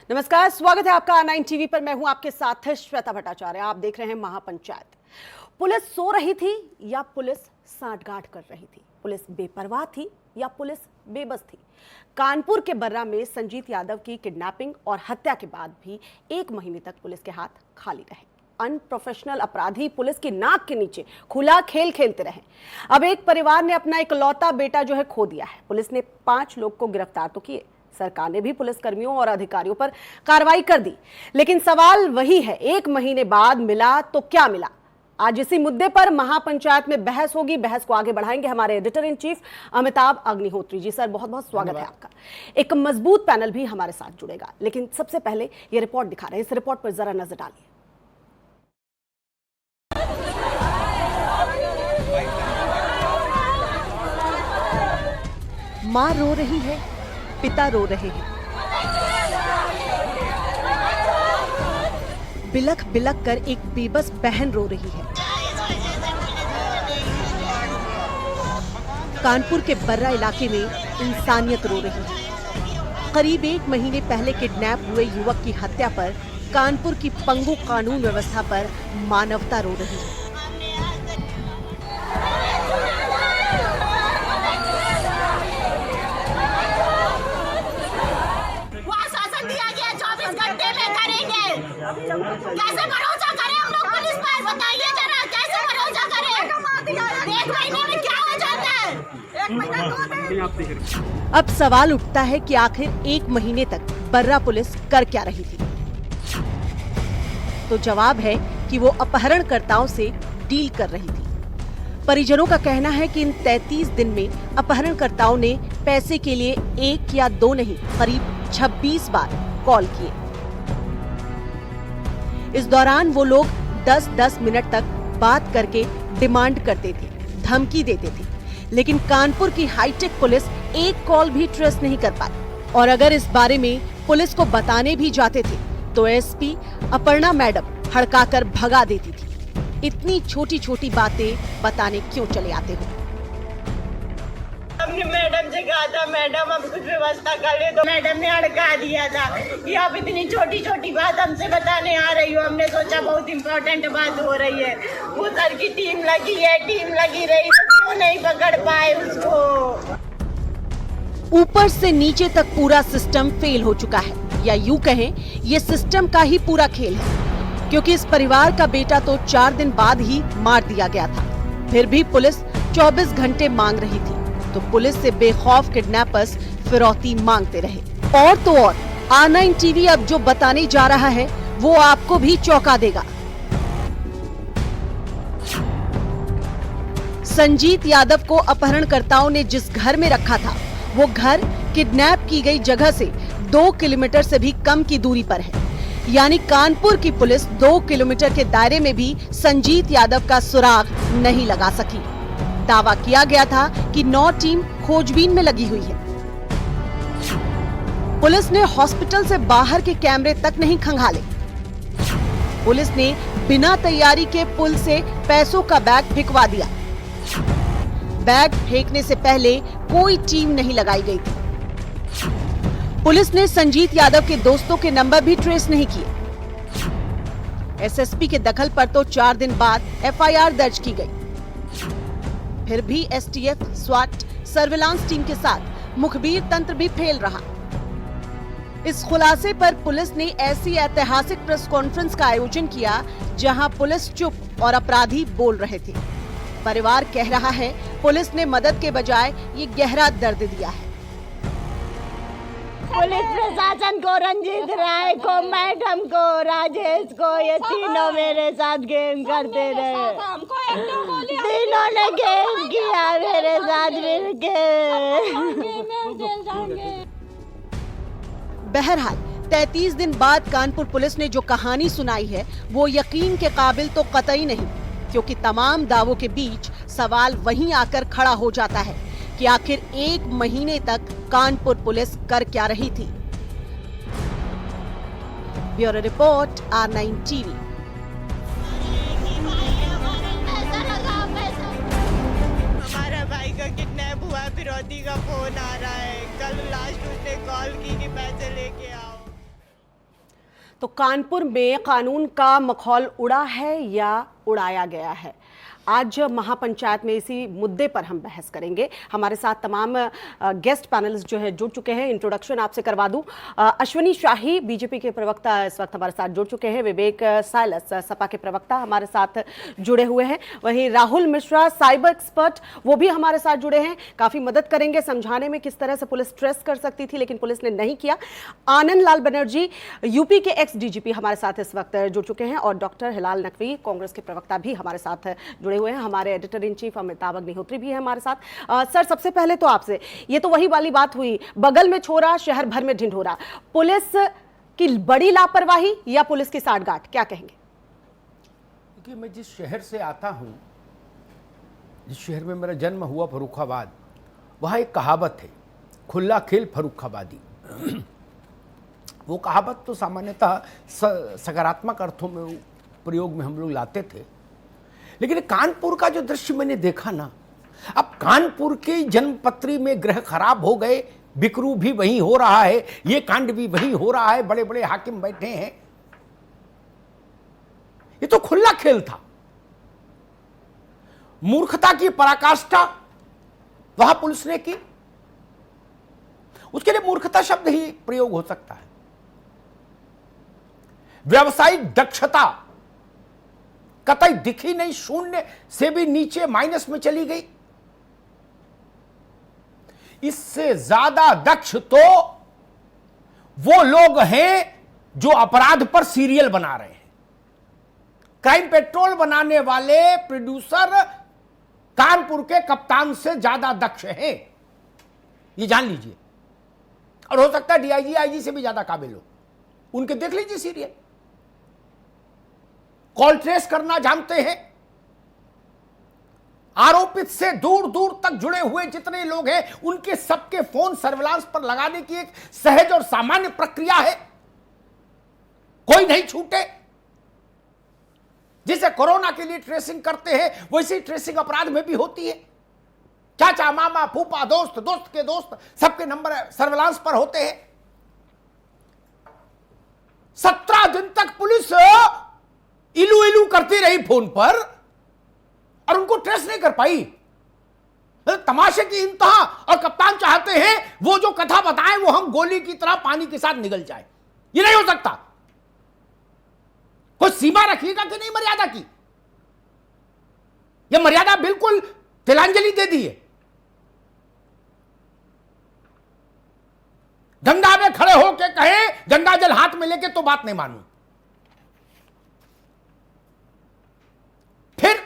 नमस्कार, स्वागत है आपका R9 टीवी पर। मैं हूं आपके साथ श्वेता भट्टाचार्य। आप देख रहे हैं महापंचायत। पुलिस सो रही थी या पुलिस सांठगांठ कर रही थी? पुलिस बेपरवाह थी या पुलिस बेबस थी? कानपुर के बर्रा में संजीत यादव की किडनैपिंग और हत्या के बाद भी 1 महीने तक पुलिस के हाथ खाली रहे। अनप्रोफेशनल अपराधी पुलिस की नाक के नीचे खुला खेल खेलते रहे। अब एक परिवार ने अपना इकलौता बेटा जो है खो दिया है। पुलिस ने 5 लोग को गिरफ्तार तो किए, सरकार ने भी पुलिस कर्मियों और अधिकारियों पर कार्रवाई कर दी, लेकिन सवाल वही है, 1 महीने बाद मिला तो क्या मिला? आज इसी मुद्दे पर महापंचायत में बहस होगी। बहस को आगे बढ़ाएंगे हमारे editor in chief Amitabh Agnihotri ji. Sir, बहुत बहुत स्वागत है आपका। एक मजबूत पैनल भी हमारे साथ जुड़ेगा, लेकिन सबसे पहले ये रिपोर्ट दिखा रहे हैं। इस रिपोर्ट पर जरा नजर डालिए। मां रो रही है, पिता रो रहे हैं। बिलख बिलख कर एक बेबस बहन रो रही है। कानपुर के बर्रा इलाके में इंसानियत रो रही है। करीब 1 महीने पहले किडनैप हुए युवक की हत्या पर कानपुर की पंगु कानून व्यवस्था पर मानवता रो रही है। कैसे भरोसा करें हम लोग पुलिस पर? बताइए जरा, कैसे भरोसा करें? 1 महीने में क्या हो जाता है? 1 महीना 2 दिन। अब सवाल उठता है कि आखिर 1 महीने तक बर्रा पुलिस कर क्या रही थी? तो जवाब है कि वो अपहरणकर्ताओं से डील कर रही थी। परिजनों का कहना है कि इन 33 दिन में अपहरणकर्ताओं ने पैसे के लिए 1 या 2 नहीं, करीब 26 बार कॉल किए। इस दौरान वो लोग 10-10 मिनट तक बात करके डिमांड करते थे, धमकी देते थे, लेकिन कानपुर की हाईटेक पुलिस एक कॉल भी ट्रेस नहीं कर पाई। और अगर इस बारे में पुलिस को बताने भी जाते थे तो एसपी अपर्णा मैडम हड़काकर भगा देती थी। इतनी छोटी छोटी बातें बताने क्यों चले आते हो? हमने मैडम से कहा था, मैडम हम कुछ व्यवस्था कर ले, तो मैडम ने हड़का दिया था कि आप इतनी छोटी छोटी बात हमसे बताने आ रही हो। हमने सोचा बहुत इम्पोर्टेंट बात हो रही है। वो सर की टीम लगी है, टीम लगी रही, तो क्यों नहीं पकड़ पाए उसको? ऊपर से नीचे तक पूरा सिस्टम फेल हो चुका है, या यूं कहें ये सिस्टम का ही पूरा खेल है, क्योंकि इस परिवार का बेटा तो 4 दिन बाद ही मार दिया गया था। फिर भी पुलिस 24 घंटे मांग रही थी, तो पुलिस से बेखौफ किडनैपर्स फिरौती मांगते रहे। और तो और R9 टीवी अब जो बताने जा रहा है वो आपको भी चौंका देगा। संजीत यादव को अपहरणकर्ताओं ने जिस घर में रखा था, वो घर किडनैप की गई जगह से 2 किलोमीटर से भी कम की दूरी पर है। यानी कानपुर की पुलिस 2 किलोमीटर के दायरे में भी संजीत यादव का सुराग नहीं लगा सकी। दावा किया गया था कि 9 टीम खोजबीन में लगी हुई है। पुलिस ने हॉस्पिटल से बाहर के कैमरे तक नहीं खंगाले। पुलिस ने बिना तैयारी के पुल से पैसों का बैग फेंकवा दिया। बैग फेंकने से पहले कोई टीम नहीं लगाई गई थी। पुलिस ने संजीत यादव के दोस्तों के नंबर भी ट्रेस नहीं किए। एसएसपी के दखल पर तो 4 दिन बाद एफआईआर दर्ज की गई। फिर भी एसटीएफ, स्वाट, सर्विलांस टीम के साथ मुखबिर तंत्र भी फेल रहा। इस खुलासे पर पुलिस ने ऐसी ऐतिहासिक प्रेस कॉन्फ्रेंस का आयोजन किया जहां पुलिस चुप और अपराधी बोल रहे थे। परिवार कह रहा है पुलिस ने मदद के बजाय ये गहरा दर्द दिया है। पुलिस प्रशासन को, रंजीत राय को, मैडम को, राजेश को, ये तीनों मेरे साथ गेम करते रहे। तीनों ने गेम किया मेरे साथ मिलके। बहरहाल 33 दिन बाद कानपुर पुलिस ने जो कहानी सुनाई है वो यकीन के काबिल तो कतई नहीं, क्योंकि तमाम दावों के बीच सवाल वहीं आकर खड़ा हो जाता है कि आखिर 1 महीने तक कानपुर पुलिस कर क्या रही थी। Bureau report R9 TV. हमारा भाई का किडनैप हुआ, फिरौती का फोन आ रहा है। कल लास्ट उसने कॉल की कि पैसे लेके आओ। तो कानपुर में कानून का मखौल उड़ा है या उड़ाया गया है, आज महापंचायत में इसी मुद्दे पर हम बहस करेंगे। हमारे साथ तमाम गेस्ट पैनलिस्ट जो है जुड़ चुके हैं। इंट्रोडक्शन आपसे करवा दूं, अश्विनी शाही बीजेपी के प्रवक्ता इस वक्त हमारे साथ जुड़ चुके हैं। विवेक साइलस सपा के प्रवक्ता हमारे साथ जुड़े हुए हैं। वहीं राहुल मिश्रा साइबर एक्सपर्ट वो भी हमारे साथ जुड़े हैं, काफी मदद करेंगे समझाने में किस तरह से पुलिस स्ट्रेस कर सकती थी लेकिन पुलिस ने नहीं किया। आनंद लाल बनर्जी यूपी के एक्स डीजीपी हमारे साथ इस वक्त जुड़ चुके हैं और डॉक्टर हिलाल नकवी कांग्रेस के प्रवक्ता भी हमारे साथ जुड़े हुए हैं। हमारे editor in chief Amitabh Agnihotri भी है हमारे साथ। सर, सबसे पहले तो आपसे, ये तो वही वाली बात हुई, बगल में छोरा शहर भर में ढिंढोरा, पुलिस की बड़ी लापरवाही या पुलिस की साठगांठ, क्या कहेंगे? देखिए, मैं जिस शहर से आता हूं, जिस शहर में मेरा जन्म हुआ फर्रुखाबाद, वहां एक कहावत है, खुला खेल फर्रुखाबादी। वो कहावत तो सामान्यतः सकारात्मक अर्थों में प्रयोग में हम लोग लाते थे, लेकिन कानपुर का जो दृश्य मैंने देखा ना, अब कानपुर की जन्मपत्री में ग्रह खराब हो गए, बिकरू भी वहीं हो रहा है, ये कांड भी वहीं हो रहा है, बड़े बड़े हाकिम बैठे हैं। ये तो खुला खेल था, मूर्खता की पराकाष्ठा वहां पुलिस ने की। उसके लिए मूर्खता शब्द ही प्रयोग हो सकता है। व्यावसायिक दक्षता कतई दिखी नहीं, शून्य से भी नीचे माइनस में चली गई। इससे ज्यादा दक्ष तो वो लोग हैं जो अपराध पर सीरियल बना रहे हैं। क्राइम पेट्रोल बनाने वाले प्रोड्यूसर कानपुर के कप्तान से ज्यादा दक्ष हैं, ये जान लीजिए। और हो सकता है डीआईजी आईजी से भी ज्यादा काबिल हो। उनके देख लीजिए सीरियल, कॉल ट्रेस करना जानते हैं। आरोपित से दूर दूर तक जुड़े हुए जितने लोग हैं उनके सबके फोन सर्विलांस पर लगाने की एक सहज और सामान्य प्रक्रिया है, कोई नहीं छूटे। जिसे कोरोना के लिए ट्रेसिंग करते हैं वैसी ट्रेसिंग अपराध में भी होती है। चाचा मामा फूफा दोस्त दोस्त के दोस्त सबके नंबर सर्विलांस पर होते हैं। 17 दिन तक पुलिस इलू इलू करती रही फोन पर और उनको ट्रेस नहीं कर पाई। तमाशे की इंतहा। और कप्तान चाहते हैं वो जो कथा बताएं वो हम गोली की तरह पानी के साथ निगल जाए। ये नहीं हो सकता। कोई सीमा रखिएगा कि नहीं मर्यादा की? ये मर्यादा बिल्कुल तिलांजलि दे दी है। गंगा में खड़े होकर कहे गंगा जल हाथ में लेके तो बात नहीं मानू। फिर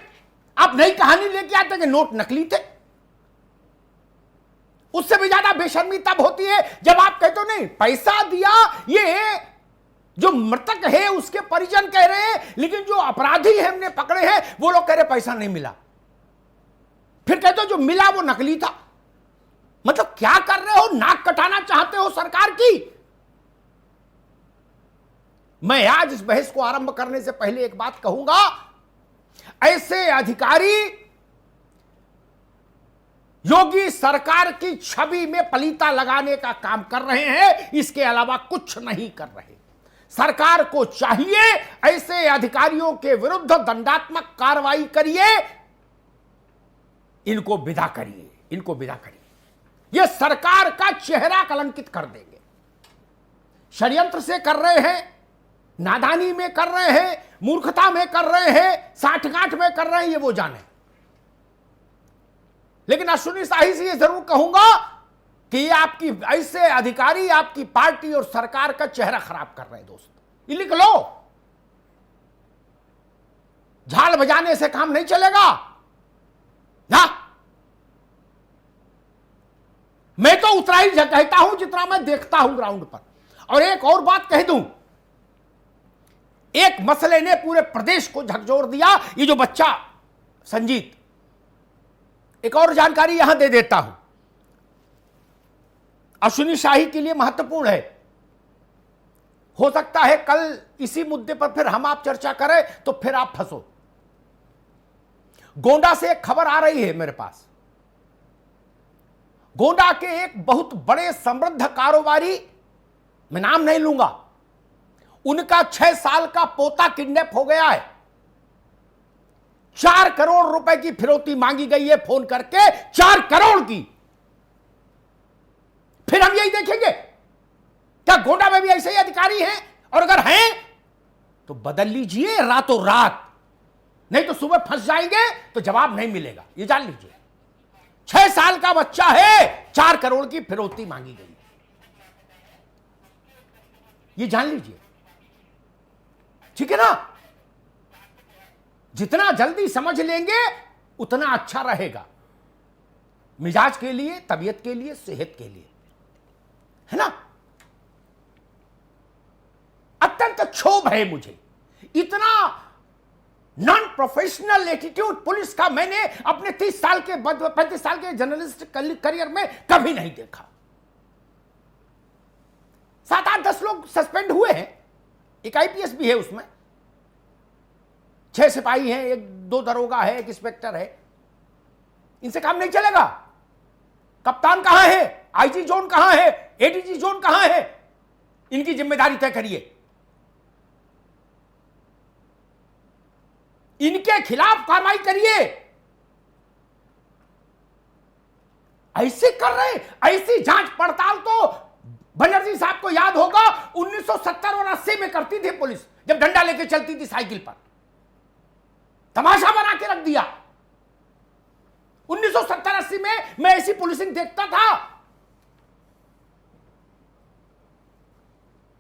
आप नई कहानी लेके आते कि नोट नकली थे। उससे भी ज्यादा बेशर्मी तब होती है जब आप कहते हो नहीं पैसा दिया। ये जो मृतक है उसके परिजन कह रहे हैं, लेकिन जो अपराधी है हमने पकड़े हैं वो लोग कह रहे पैसा नहीं मिला। फिर कहते हो जो मिला वो नकली था। मतलब क्या कर रहे हो? नाक कटाना चाहते हो सरकार की? मैं आज इस बहस को आरंभ करने से पहले एक बात कहूंगा, ऐसे अधिकारी योगी सरकार की छवि में पलीता लगाने का काम कर रहे हैं, इसके अलावा कुछ नहीं कर रहे। सरकार को चाहिए ऐसे अधिकारियों के विरुद्ध दंडात्मक कार्रवाई करिए, इनको विदा करिए, इनको विदा करिए। यह सरकार का चेहरा कलंकित कर देंगे। षड्यंत्र से कर रहे हैं, नादानी में कर रहे हैं, मूर्खता में कर रहे हैं, साठगांठ में कर रहे हैं, ये वो जाने। लेकिन अश्विनी शाही से ये जरूर कहूंगा कि ये आपकी ऐसे अधिकारी आपकी पार्टी और सरकार का चेहरा खराब कर रहे हैं। दोस्त, ये लिख लो। झाल बजाने से काम नहीं चलेगा ना। मैं तो उतना ही कहता हूं जितना मैं देखता हूं ग्राउंड पर। और एक और बात कह दूं, एक मसले ने पूरे प्रदेश को झकझोर दिया, ये जो बच्चा संजीत। एक और जानकारी यहां दे देता हूं, अश्विनी शाही के लिए महत्वपूर्ण है। हो सकता है कल इसी मुद्दे पर फिर हम आप चर्चा करें तो फिर आप फंसो। गोंडा से एक खबर आ रही है मेरे पास। गोंडा के एक बहुत बड़े समृद्ध कारोबारी, मैं नाम नहीं लूंगा, उनका 6 साल का पोता किडनैप हो गया है। 4 करोड़ रुपए की फिरौती मांगी गई है फोन करके, 4 करोड़ की। फिर हम यही देखेंगे क्या गोंडा में भी ऐसे ही अधिकारी हैं? और अगर हैं तो बदल लीजिए रातों रात, नहीं तो सुबह फंस जाएंगे तो जवाब नहीं मिलेगा, ये जान लीजिए। 6 साल का बच्चा है, 4 करोड़ की फिरौती मांगी गई, ये जान लीजिए, ठीक है ना? जितना जल्दी समझ लेंगे उतना अच्छा रहेगा, मिजाज के लिए, तबीयत के लिए, सेहत के लिए, है ना? अत्यंत क्षोभ है मुझे, इतना नॉन प्रोफेशनल एटीट्यूड पुलिस का मैंने अपने 30 साल के 35 साल के जर्नलिस्ट करियर में कभी नहीं देखा। 7-8-10 लोग सस्पेंड हुए हैं, एक आईपीएस भी है उसमें, 6 सिपाही हैं, 1-2 दरोगा है, एक इंस्पेक्टर है, इनसे काम नहीं चलेगा। कप्तान कहां है, आईजी जोन कहां है, एडीजी जोन कहां है? इनकी जिम्मेदारी तय करिए, इनके खिलाफ कार्रवाई करिए। ऐसे कर रहे, ऐसी जांच पड़ताल तो बनर्जी साहब को याद होगा 1970 और 80 में करती थी पुलिस, जब डंडा लेके चलती थी साइकिल पर, तमाशा बना के रख दिया। 1970-80 में मैं ऐसी पुलिसिंग देखता था।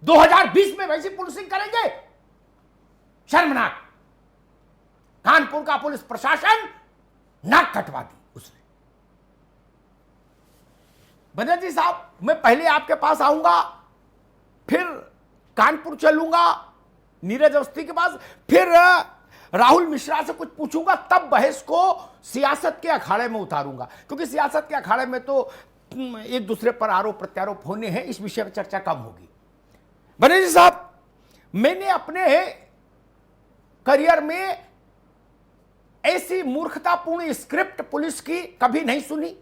2020 में वैसी पुलिसिंग करेंगे? शर्मनाक। कानपुर का पुलिस प्रशासन नाक कटवा दी उसने। बनर्जी साहब, मैं पहले आपके पास आऊंगा, फिर कानपुर चलूंगा नीरज अवस्थी के पास, फिर राहुल मिश्रा से कुछ पूछूंगा, तब बहस को सियासत के अखाड़े में उतारूंगा, क्योंकि सियासत के अखाड़े में तो एक दूसरे पर आरोप प्रत्यारोप होने हैं, इस विषय पर चर्चा कम होगी। बनर्जी साहब, मैंने अपने करियर में ऐसी मूर्खतापूर्ण स्क्रिप्ट पुलिस की कभी नहीं सुनी,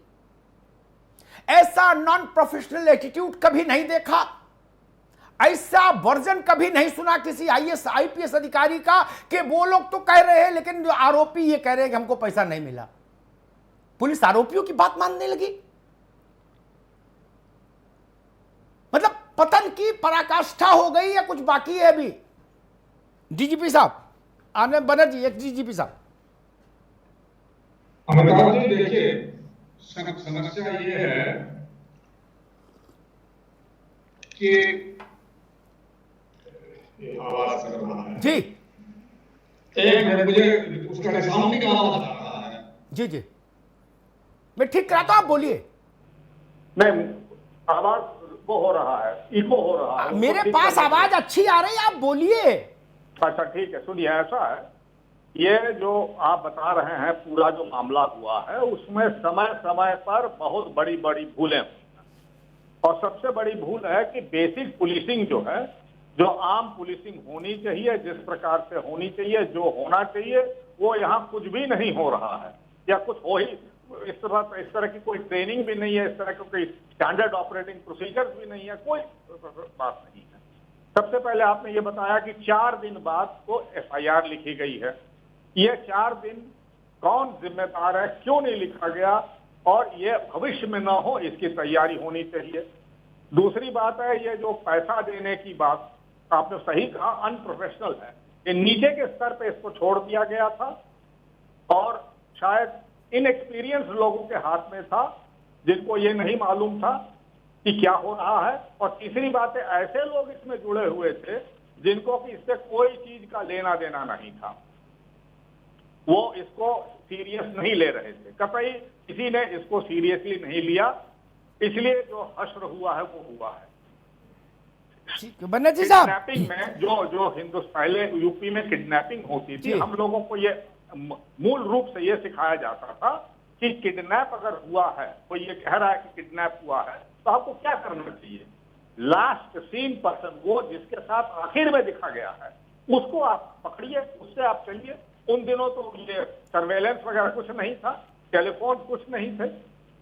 ऐसा नॉन प्रोफेशनल एटीट्यूड कभी नहीं देखा, ऐसा वर्जन कभी नहीं सुना किसी आईएएस आईपीएस अधिकारी का कि वो लोग तो कह रहे हैं लेकिन जो आरोपी ये कह रहे हैं कि हमको पैसा नहीं मिला। पुलिस आरोपियों की बात मानने लगी। मतलब पतन की पराकाष्ठा हो गई या कुछ बाकी है अभी? डीजीपी साहब, आनंद बनर्जी, एक डीजीपी साहब। अमिताभ जी, देखिए समस्या ये है कि आवाज कर रहा है जी, एक मिनट, मुझे उसका साउंड की आवाज आ रहा है। जी जी, मैं ठीक कराता हूं, आप बोलिए। नहीं, आवाज वो हो रहा है, इको हो रहा है। मेरे पास आवाज अच्छी आ रही है, आप बोलिए। अच्छा ठीक है, सुनिए, ऐसा है, ये जो आप बता रहे हैं पूरा जो मामला हुआ है, उसमें समय समय पर बहुत बड़ी बड़ी भूलें हुई हैं। और सबसे बड़ी भूल है कि बेसिक पुलिसिंग जो है, जो आम पुलिसिंग होनी चाहिए, जिस प्रकार से होनी चाहिए, जो होना चाहिए, वो यहाँ कुछ भी नहीं हो रहा है, या कुछ हो ही इस तरह की कोई ट्रेनिंग भी नहीं है, इस तरह की कोई स्टैंडर्ड ऑपरेटिंग प्रोसीजर्स भी नहीं है, कोई बात नहीं है। सबसे पहले आपने ये बताया कि 4 दिन बाद को एफआईआर लिखी गई है। ये 4 दिन कौन जिम्मेदार है, क्यों नहीं लिखा गया, और ये भविष्य में ना हो इसकी तैयारी होनी चाहिए। दूसरी बात है, ये जो पैसा देने की बात आपने सही कहा, अनप्रोफेशनल है। ये नीचे के स्तर पे इसको छोड़ दिया गया था और शायद इनएक्सपीरियंस लोगों के हाथ में था, जिनको ये नहीं मालूम था कि क्या हो रहा है। और तीसरी बात है, ऐसे लोग इसमें जुड़े हुए थे जिनको कि इससे कोई चीज का लेना देना नहीं था, वो इसको सीरियस नहीं ले रहे थे, कतई किसी ने इसको सीरियसली नहीं लिया, इसलिए जो हश्र हुआ है वो हुआ है। बनर्जी साहब, किडनैपिंग में जो पहले यूपी में किडनैपिंग होती थी, हम लोगों को ये मूल रूप से ये सिखाया जाता था कि किडनैप अगर हुआ है, कोई ये कह रहा है कि किडनैप हुआ है, तो आपको क्या करना चाहिए? लास्ट सीन पर्सन, वो जिसके साथ आखिर में दिखा गया है, उसको आप पकड़िए, उससे आप चलिए। उन दिनों तो ये सर्वेलेंस वगैरह कुछ नहीं था, टेलीफोन कुछ नहीं थे।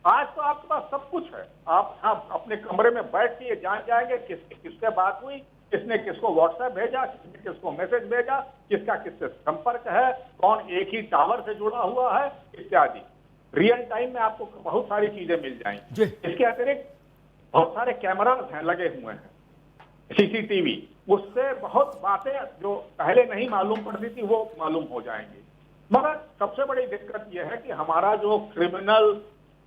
आज तो आपके पास सब कुछ है, आप अपने कमरे में बैठ के जान जाएंगे किससे बात हुई, किसने किसको व्हाट्सएप भेजा, किसने किसको मैसेज भेजा, किसका किससे संपर्क है, कौन एक ही टावर से जुड़ा हुआ है, इत्यादि रियल टाइम में आपको बहुत सारी चीजें मिल जाएंगी। इसके अतिरिक्त बहुत सारे कैमरास हैं लगे हुए हैं, सीसीटीवी, उससे बहुत बातें जो पहले नहीं मालूम पड़ती थी वो मालूम हो जाएंगी। मगर सबसे बड़ी दिक्कत यह है कि हमारा जो क्रिमिनल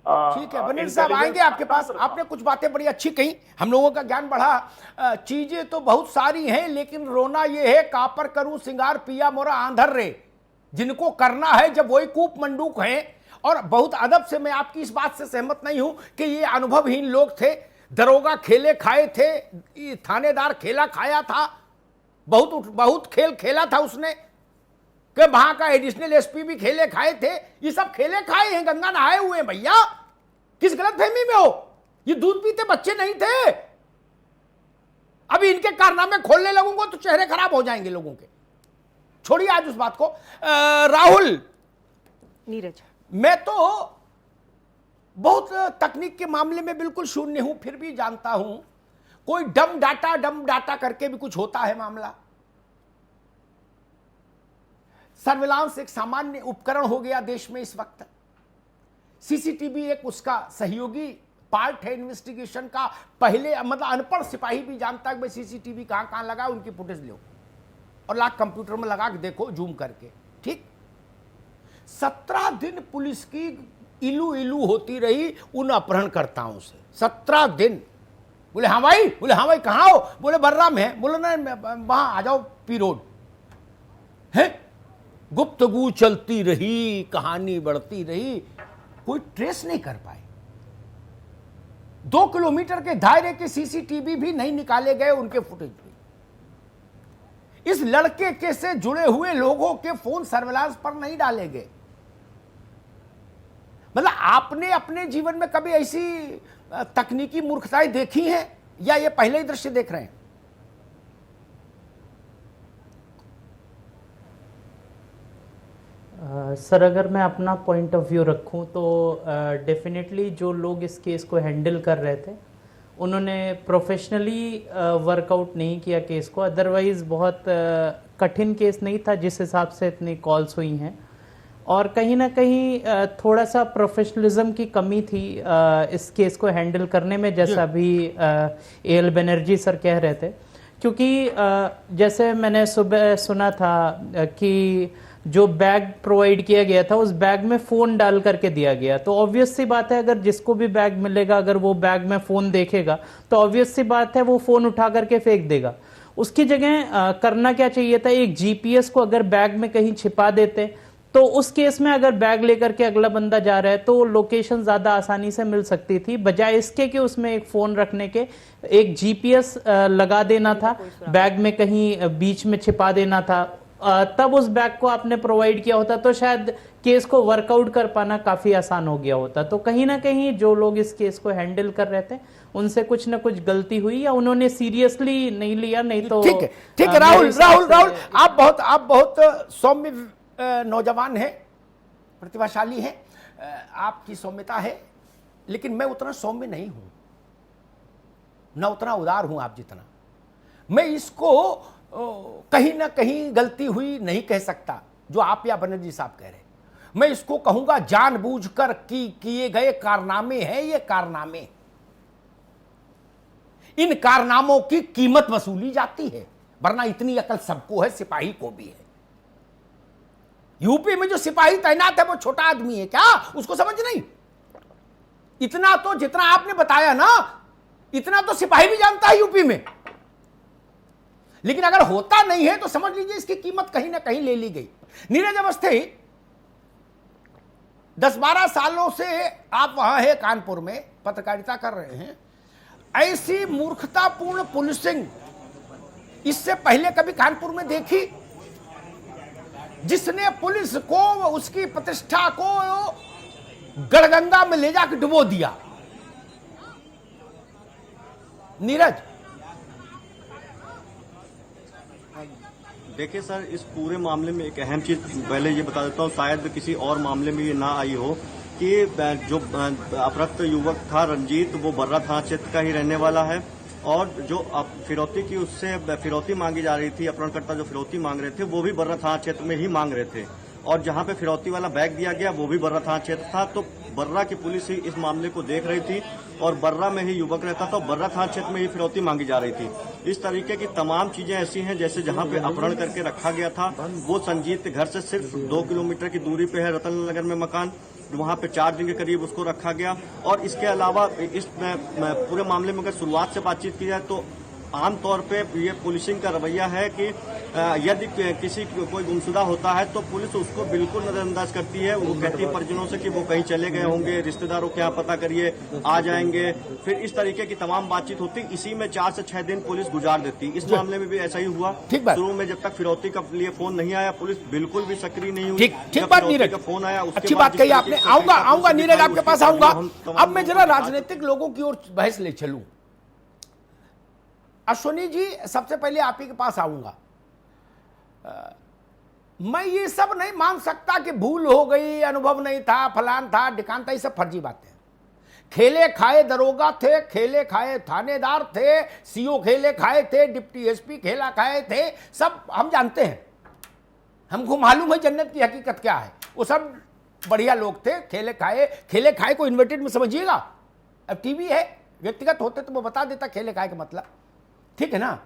ठीक है बनीर साहब आएंगे आपके पास। आपने कुछ बातें बड़ी अच्छी कही, हम लोगों का ज्ञान बढ़ा। चीजें तो बहुत सारी हैं, लेकिन रोना ये है कापर करूं सिंगार पिया मोरा आंधर रे, जिनको करना है जब वही कूप मंडूक हैं। और बहुत अदब से मैं आपकी इस बात से सहमत नहीं हूं कि ये अनुभवहीन लोग थे। दरोगा खेले खाए थे, थानेदार खेला खाया था, बहुत खेल खेला था उसने, कि वहां का एडिशनल एसपी भी खेले खाए थे। ये सब खेले खाए हैं, गंगा नहाए हुए हैं भैया। किस गलत फहमी में हो? ये दूध पीते बच्चे नहीं थे। अभी इनके कारनामे खोलने लगूंगा तो चेहरे खराब हो जाएंगे लोगों के। छोड़िए आज उस बात को। राहुल, नीरज, मैं तो बहुत तकनीक के मामले में बिल्कुल शून्य हूं, फिर भी जानता हूं कोई डम डाटा करके भी कुछ होता है मामला। सर्विलांस एक सामान्य उपकरण हो गया देश में इस वक्त। सीसीटीवी एक उसका सहयोगी पार्ट है इन्वेस्टिगेशन का। पहले मतलब अनपढ़ सिपाही भी जानता है कि भाई सीसीटीवी कहां कहां लगा, उनकी फुटेज लो और लाख कंप्यूटर में लगा के देखो जूम करके। ठीक, 17 दिन पुलिस की इलू होती रही उन अपहरणकर्ताओं से। 17 दिन। बोले हाँ भाई, कहां हो? बोले बर्रा में है। बोले ना वहां आ जाओ पी रोड है। गुफ्तगू चलती रही, कहानी बढ़ती रही, कोई ट्रेस नहीं कर पाए। 2 किलोमीटर के दायरे के सीसीटीवी भी नहीं निकाले गए, उनके फुटेज भी। इस लड़के के से जुड़े हुए लोगों के फोन सर्विलांस पर नहीं डाले गए। मतलब आपने अपने जीवन में कभी ऐसी तकनीकी मूर्खताएं देखी हैं या ये पहले ही दृश्य देख रहे हैं? सर, अगर मैं अपना पॉइंट ऑफ व्यू रखूं तो डेफिनेटली जो लोग इस केस को हैंडल कर रहे थे उन्होंने प्रोफेशनली वर्कआउट नहीं किया केस को। अदरवाइज़ बहुत कठिन केस नहीं था जिस हिसाब से इतनी कॉल्स हुई हैं, और कहीं ना कहीं थोड़ा सा प्रोफेशनलिज्म की कमी थी इस केस को हैंडल करने में, जैसा अभी एल बनर्जी सर कह रहे थे। क्योंकि जैसे मैंने सुबह सुना था कि जो बैग प्रोवाइड किया गया था उस बैग में फ़ोन डाल करके दिया गया, तो ऑब्वियस सी बात है अगर जिसको भी बैग मिलेगा अगर वो बैग में फ़ोन देखेगा तो ऑब्वियस सी बात है वो फ़ोन उठा करके फेंक देगा। उसकी जगह करना क्या चाहिए था, एक जीपीएस को अगर बैग में कहीं छिपा देते तो उस केस में अगर बैग लेकर के अगला बंदा जा रहा है तो लोकेशन ज़्यादा आसानी से मिल सकती थी, बजाय इसके कि उसमें एक फ़ोन रखने के एक जीपीएस लगा देना था, बैग में कहीं बीच में छिपा देना था। तब उस बैग को आपने प्रोवाइड किया होता तो शायद केस को वर्कआउट कर पाना काफ़ी आसान हो गया होता। तो कहीं ना कहीं जो लोग इस केस को हैंडल कर रहे थे उनसे कुछ ना कुछ गलती हुई या उन्होंने सीरियसली नहीं लिया। नहीं तो ठीक है राहुल, आप बहुत सौम्य नौजवान हैं, प्रतिभाशाली हैं, आपकी सौम्यता है, लेकिन मैं उतना सौम्य नहीं हूं, न उतना उदार हूं आप जितना। मैं इसको कहीं ना कहीं गलती हुई नहीं कह सकता जो आप या बनर्जी साहब कह रहे हैं। मैं इसको कहूंगा जानबूझकर किए गए कारनामे हैं ये कारनामे। इन कारनामों की कीमत वसूली जाती है, वरना इतनी अकल सबको है, सिपाही को भी है। यूपी में जो सिपाही तैनात है वो छोटा आदमी है क्या? उसको समझ नहीं? इतना तो जितना आपने बताया ना, इतना तो सिपाही भी जानता है यूपी में। लेकिन अगर होता नहीं है तो समझ लीजिए इसकी कीमत कहीं ना कहीं ले ली गई। नीरज अवस्थी, 10-12 सालों से आप वहां हैं, कानपुर में पत्रकारिता कर रहे हैं। ऐसी मूर्खतापूर्ण पुलिसिंग इससे पहले कभी कानपुर में देखी? जिसने पुलिस को उसकी प्रतिष्ठा को गड़गंगा में ले जाकर डुबो दिया। नीरज, देखिए सर, इस पूरे मामले में एक अहम चीज पहले ये बता देता हूँ, शायद किसी और मामले में ये ना आई हो कि जो अपहृत युवक था रंजीत, वो बर्रा थाना क्षेत्र का ही रहने वाला है और जो फिरौती की उससे फिरौती मांगी जा रही थी, अपहरणकर्ता जो फिरौती मांग रहे थे वो भी बर्रा थाना क्षेत्र में ही मांग रहे थे, और जहां पे फिरौती वाला बैग दिया गया वो भी बर्रा थाना क्षेत्र था। तो बर्रा की पुलिस ही इस मामले को देख रही थी और बर्रा में ही युवक रहता था, बर्रा थाना क्षेत्र में ही फिरौती मांगी जा रही थी। इस तरीके की तमाम चीजें ऐसी हैं, जैसे जहां पे अपहरण करके रखा गया था वो संजीत के घर से सिर्फ 2 किलोमीटर की दूरी पे है रतन नगर में मकान, वहां पे 4 दिन के करीब उसको रखा गया। और इसके अलावा इस पूरे मामले में अगर शुरुआत से बातचीत की जाए तो आमतौर पे ये पुलिसिंग का रवैया है कि यदि किसी कोई गुमशुदा होता है तो पुलिस उसको बिल्कुल नजरअंदाज करती है। वो कहती है परिजनों से कि वो कहीं चले गए होंगे, रिश्तेदारों के यहाँ पता करिए, आ जाएंगे। फिर इस तरीके की तमाम बातचीत होती, इसी में 4 से 6 दिन पुलिस गुजार देती। इस मामले में भी ऐसा ही हुआ। शुरू में जब तक फिरौती का लिए फोन नहीं आया पुलिस बिल्कुल भी सक्रिय नहीं हुई। ठीक बात नीरज, का फोन आया, अच्छी बात कही आपने। आऊंगा नीरज आपके पास आऊंगा। अब मैं जरा राजनीतिक लोगों की ओर बहस ले चलूं। अश्विनी जी, सबसे पहले आप ही के पास आऊंगा। मैं ये सब नहीं मान सकता कि भूल हो गई, अनुभव नहीं था, फलान था, ढिकान था, ये सब फर्जी बातें। खेले खाए दरोगा थे, खेले खाए थानेदार थे, सीओ खेले खाए थे, डिप्टी एसपी खेला खाए थे, सब हम जानते हैं। हमको मालूम है जन्नत की हकीकत क्या है। वो सब बढ़िया लोग थे, खेले खाए को इन्वर्टेड में समझिएगा। अब टीवी है, व्यक्तिगत होते तो वो बता देता खेले खाए का मतलब, ठीक है ना।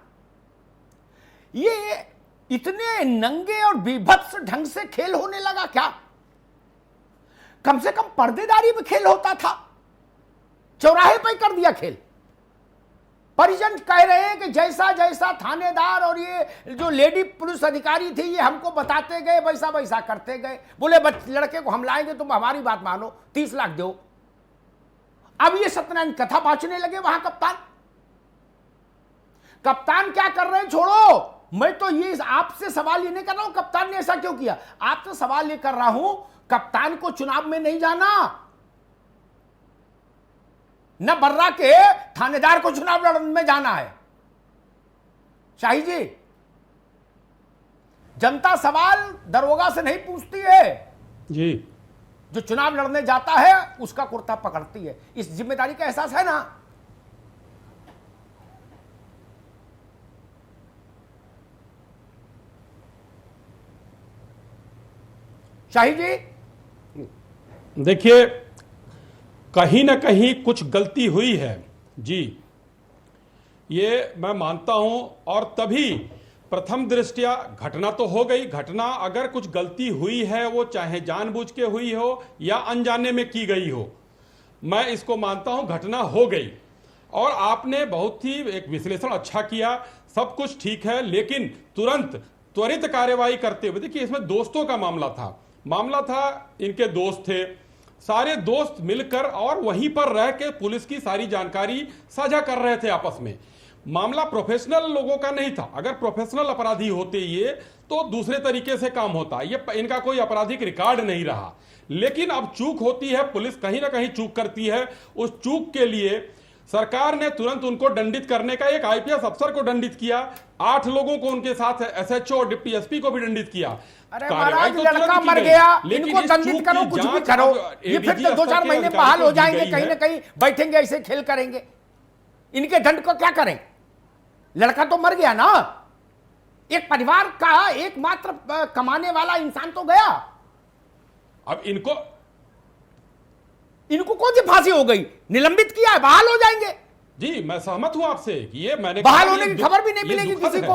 ये इतने नंगे और बीभत्स ढंग से खेल होने लगा क्या? कम से कम पर्देदारी में खेल होता था, चौराहे पर कर दिया खेल। परिजन कह रहे हैं कि जैसा जैसा थानेदार और ये जो लेडी पुलिस अधिकारी थी ये हमको बताते गए, वैसा वैसा करते गए। बोले लड़के को हम लाएंगे, तुम हमारी बात मानो, 30 लाख दो। अब ये सत्यनारायण कथा बांचने लगे वहां कप्तान क्या कर रहे हैं छोड़ो। मैं तो ये आपसे सवाल ये नहीं कर रहा हूं कप्तान ने ऐसा क्यों किया, आपसे सवाल ये कर रहा हूं कप्तान को चुनाव में नहीं जाना, न बर्रा के थानेदार को चुनाव लड़ने में जाना है। शाही जी, जनता सवाल दरोगा से नहीं पूछती है जी, जो चुनाव लड़ने जाता है उसका कुर्ता पकड़ती है। इस जिम्मेदारी का एहसास है ना? शाही जी, देखिए कहीं ना कहीं कुछ गलती हुई है जी, ये मैं मानता हूं। और तभी प्रथम दृष्टया घटना तो हो गई। घटना अगर कुछ गलती हुई है वो चाहे जानबूझ के हुई हो या अनजाने में की गई हो, मैं इसको मानता हूं घटना हो गई। और आपने बहुत ही एक विश्लेषण अच्छा किया, सब कुछ ठीक है, लेकिन त्वरित कार्यवाही करते हुए, देखिए इसमें दोस्तों का मामला था, इनके दोस्त थे, सारे दोस्त मिलकर और वहीं पर रह के पुलिस की सारी जानकारी साझा कर रहे थे आपस में। मामला प्रोफेशनल लोगों का नहीं था। अगर प्रोफेशनल अपराधी होते ये तो दूसरे तरीके से काम होता। ये इनका कोई आपराधिक रिकॉर्ड नहीं रहा, लेकिन अब चूक होती है, पुलिस कहीं ना कहीं चूक करती है। उस चूक के लिए सरकार ने तुरंत उनको दंडित करने का, एक आईपीएस अफसर को दंडित किया, 8 लोगों को उनके साथ एसएचओ और डिप्टी एसपी को भी दंडित किया। अरे महाराज, लड़का मर गया, इनको दंडित करो, कुछ भी करो, ये फिर तो 2-4 महीने बहाल हो जाएंगे, कहीं ना कहीं बैठेंगे, ऐसे खेल करेंगे। इनके दंड को क्या करें? लड़का तो मर गया ना, एक परिवार का एकमात्र कमाने वाला इंसान तो गया। अब इनको कौन सी फांसी हो गई? निलंबित किया है, बहाल हो जाएंगे। जी, मैं सहमत हूं आपसे कि ये मैंने बहाल होने की खबर भी नहीं मिलेगी किसी को,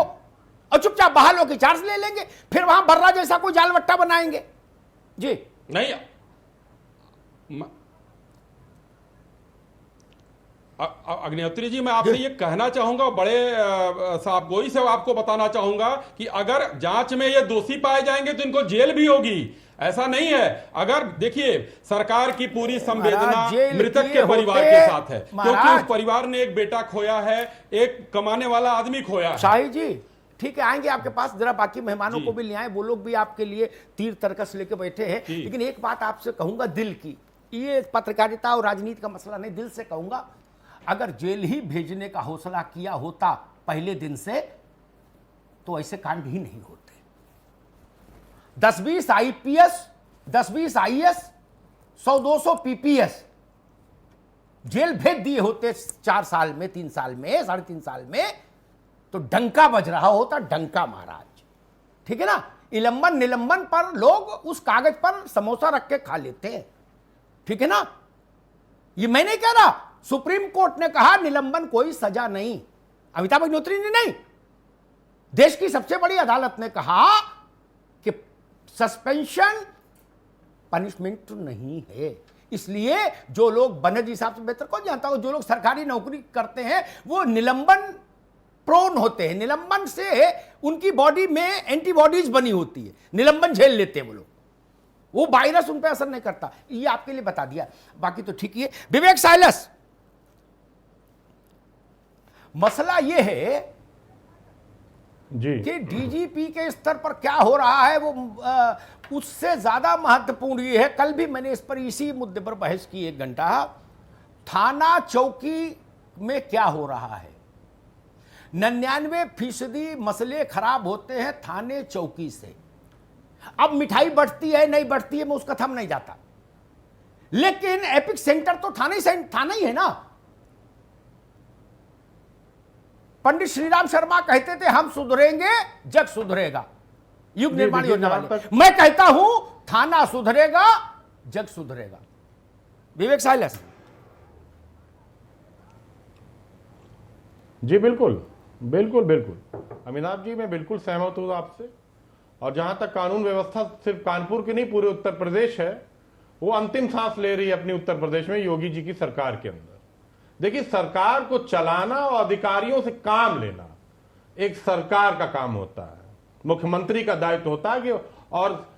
और चुपचाप बहाल होकर चार्ज ले लेंगे, फिर वहां बर्रा जैसा कोई जालवट्टा बनाएंगे। जी नहीं, अग्निहोत्री जी, मैं आपसे ये कहना चाहूंगा, बड़े साहब गोई से आपको बताना चाहूंगा कि अगर जांच में ये दोषी पाए जाएंगे तो इनको जेल भी होगी। ऐसा नहीं है। अगर देखिए, सरकार की पूरी संवेदना मृतक के परिवार के साथ है, क्योंकि उस परिवार ने एक बेटा खोया है, एक कमाने वाला आदमी खोया है। शाही जी, ठीक है, आएंगे आपके पास, जरा बाकी मेहमानों को भी ले आए, वो लोग भी आपके लिए तीर तर्कस लेके बैठे हैं। लेकिन एक बात आपसे कहूंगा दिल की, ये पत्रकारिता और राजनीति का मसला नहीं, दिल से कहूंगा, अगर जेल ही भेजने का हौसला किया होता पहले दिन से तो ऐसे कांड ही नहीं होते। 10-20 आईपीएस, 10-20 आईएएस, 100-200 पीपीएस, जेल भेज दिए होते 4 साल में, 3 साल में, 3.5 साल में, तो डंका बज रहा होता, डंका महाराज। ठीक है ना, इलंबन निलंबन पर लोग उस कागज पर समोसा रख के खा लेते हैं। ठीक है ना, ये मैं नहीं कह रहा, सुप्रीम कोर्ट ने कहा निलंबन कोई सजा नहीं, अमिताभ अग्निहोत्री ने नहीं, देश की सबसे बड़ी अदालत ने कहा कि सस्पेंशन पनिशमेंट तो नहीं है। इसलिए जो लोग बनर्जी साहब से बेहतर कौन जानता हो, जो लोग सरकारी नौकरी करते हैं वो निलंबन प्रोन होते हैं, निलंबन से उनकी बॉडी में एंटीबॉडीज बनी होती है, निलंबन झेल लेते हैं वो लोग, वो वायरस उन पर असर नहीं करता। ये आपके लिए बता दिया, बाकी तो ठीक ही है। विवेक साइलस, मसला ये है जी कि डीजीपी के स्तर पर क्या हो रहा है वो उससे ज्यादा महत्वपूर्ण ये है। कल भी मैंने इस पर इसी मुद्दे पर बहस की 1 घंटा। थाना चौकी में क्या हो रहा है, 99% मसले खराब होते हैं थाने चौकी से। अब मिठाई बढ़ती है नहीं बढ़ती है मैं उसका थम नहीं जाता, लेकिन एपिक सेंटर तो थाना ही है ना। पंडित श्रीराम शर्मा कहते थे हम सुधरेंगे जग सुधरेगा, युग निर्माण योजना वाले। मैं कहता हूं थाना सुधरेगा जग सुधरेगा। विवेक साइलस जी, बिल्कुल बिल्कुल बिल्कुल अमिताभ जी, मैं बिल्कुल सहमत हूँ आपसे। और जहां तक कानून व्यवस्था सिर्फ कानपुर की नहीं पूरे उत्तर प्रदेश है, वो अंतिम सांस ले रही है अपनी उत्तर प्रदेश में योगी जी की सरकार के अंदर। देखिए, सरकार को चलाना और अधिकारियों से काम लेना एक सरकार का काम होता है, मुख्यमंत्री का दायित्व होता है कि, और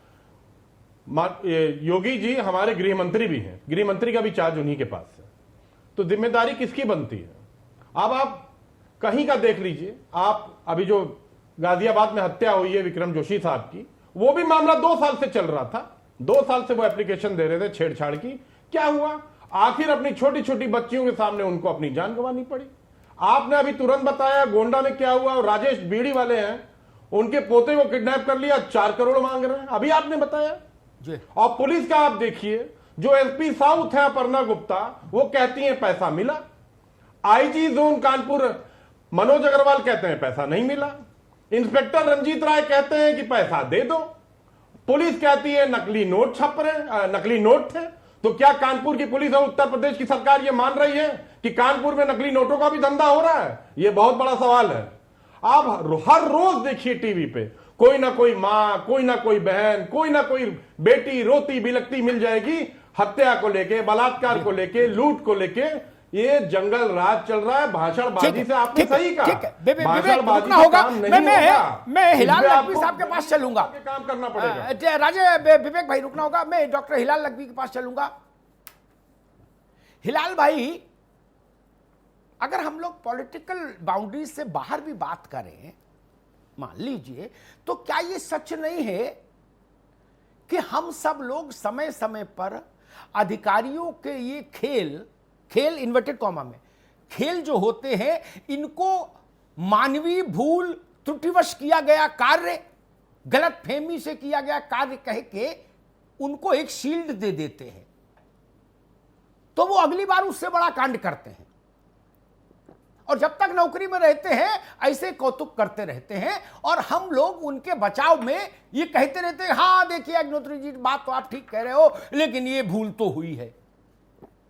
योगी जी हमारे गृह मंत्री भी हैं, गृह मंत्री का भी चार्ज उन्हीं के पास है, तो जिम्मेदारी किसकी बनती है। अब आप कहीं का देख लीजिए, आप अभी जो गाजियाबाद में हत्या हुई है विक्रम जोशी साहब की, वो भी मामला 2 साल से चल रहा था, 2 साल से वो एप्लीकेशन दे रहे थे छेड़छाड़ की। क्या हुआ, आखिर अपनी छोटी छोटी बच्चियों के सामने उनको अपनी जान गंवानी पड़ी। आपने अभी तुरंत बताया गोंडा में क्या हुआ, राजेश बीड़ी वाले हैं, उनके पोते को किडनैप कर लिया, 4 करोड़ मांग रहे हैं, अभी आपने बताया जी। और पुलिस का आप देखिए, जो एसपी साउथ है अपर्णा गुप्ता, वो कहती है पैसा मिला। आईजी जोन कानपुर मनोज अग्रवाल कहते हैं पैसा नहीं मिला। इंस्पेक्टर रंजीत राय कहते हैं कि पैसा दे दो। पुलिस कहती है नकली नोट छप रहे, नकली नोट थे। तो क्या कानपुर की पुलिस और उत्तर प्रदेश की सरकार ये मान रही है कि कानपुर में नकली नोटों का भी धंधा हो रहा है? ये बहुत बड़ा सवाल है। आप हर रोज देखिए टीवी पे कोई ना कोई मां, कोई ना कोई बहन, कोई ना कोई बेटी रोती बिलखती मिल जाएगी, हत्या को लेके, बलात्कार को लेके, लूट को लेके। ये जंगल राज चल रहा है। भाषणबाजी से आपने सही कहा, भाषणबाजी से काम नहीं होगा। मैं हिलाल नकवी साहब के पास चलूंगा, काम करना पड़ेगा। राजे विवेक भाई रुकना होगा, मैं डॉक्टर हिलाल नकवी के पास चलूंगा। हिलाल भाई, अगर हम लोग पॉलिटिकल बाउंड्रीज से बाहर भी बात करें, मान लीजिए, तो क्या ये सच नहीं है कि हम सब लोग समय समय पर अधिकारियों के ये खेल इन्वर्टेड कॉमा में खेल जो होते हैं, इनको मानवीय भूल त्रुटिवश किया गया कार्य, गलत फहमी से किया गया कार्य कह के उनको एक शील्ड दे देते हैं, तो वो अगली बार उससे बड़ा कांड करते हैं। और जब तक नौकरी में रहते हैं ऐसे कौतुक करते रहते हैं, और हम लोग उनके बचाव में ये कहते रहते हैं, हाँ देखिए अग्निहोत्री जी बात तो आप ठीक कह रहे हो, लेकिन ये भूल तो हुई है।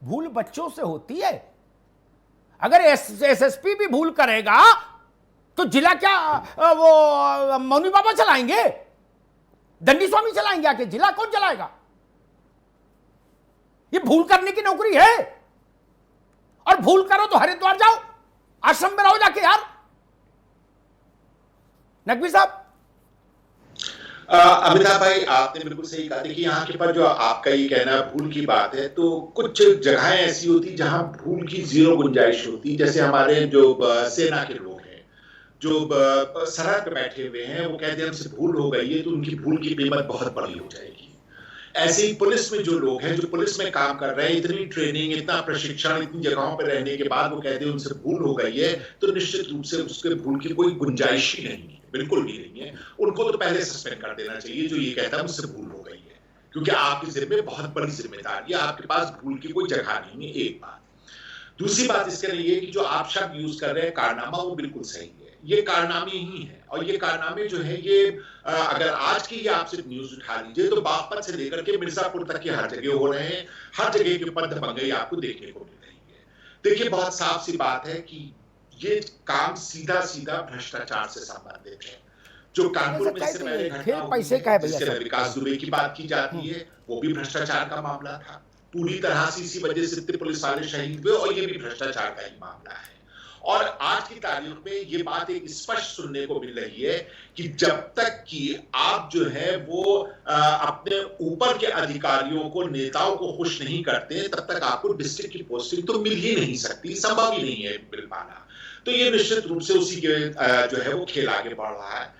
भूल बच्चों से होती है। अगर एसएसपी भी भूल करेगा तो जिला क्या वो मौनी बाबा चलाएंगे, दंडी स्वामी चलाएंगे आके? जिला कौन चलाएगा? ये भूल करने की नौकरी है। और भूल करो तो हरिद्वार जाओ, आश्रम में रहो जाके यार। नकवी साहब। अमिताभ भाई, आपने बिल्कुल सही कहा। देखिए, यहाँ के पर जो आपका ये कहना भूल की बात है, तो कुछ जगहें ऐसी होती जहां भूल की 0 गुंजाइश होती। जैसे हमारे जो सेना के लोग हैं, जो सरहद पे बैठे हुए हैं, वो कहते हैं हमसे भूल हो गई है, तो उनकी भूल की कीमत बहुत बड़ी हो जाएगी। ऐसे ही पुलिस में जो लोग हैं, जो पुलिस में काम कर रहे हैं, इतनी ट्रेनिंग, इतना प्रशिक्षण, इतनी जगहों पर रहने के बाद वो कहते हैं उनसे भूल हो गई है, तो निश्चित रूप से उसके भूल की कोई गुंजाइश ही नहीं है, बिल्कुल भी नहीं है। उनको तो पहले सस्पेंड कर देना चाहिए जो ये कहता है मुझसे भूल हो गई है, क्योंकि आपके जिम्मे बहुत बड़ी जिम्मेदारी है, आपके पास भूल की कोई जगह नहीं है। एक बात। दूसरी बात इसके लिए कि जो आप शब्द यूज कर रहे हैं कारनामा, वो बिल्कुल सही है, ये कारनामे ही है। और ये कारनामे जो है ये अगर आज की ये आप सिर्फ न्यूज उठा लीजिए तो बागपत से लेकर के मिर्जापुर तक के हर जगह हो रहे हैं, हर जगह के ऊपर दबंगई आपको देखने को मिल रही है। देखिए बहुत साफ सी बात है कि ये काम सीधा सीधा भ्रष्टाचार से संबंधित है। जो कानपुर में इससे पहले घटना हुई जिसके विकास दुबे की बात की जाती है, वो भी भ्रष्टाचार का मामला था। पूरी तरह से इसी वजह से इतने पुलिस वाले शहीद हुए और ये भी भ्रष्टाचार का ही मामला है। और आज की तारीख में ये बात एक स्पष्ट सुनने को मिल रही है कि जब तक कि आप जो है वो अपने ऊपर के अधिकारियों को, नेताओं को खुश नहीं करते, तब तक आपको डिस्ट्रिक्ट की पोस्टिंग तो मिल ही नहीं सकती, संभव ही नहीं है मिल पाना। तो ये निश्चित रूप से उसी के जो है वो खेल आगे बढ़ रहा है।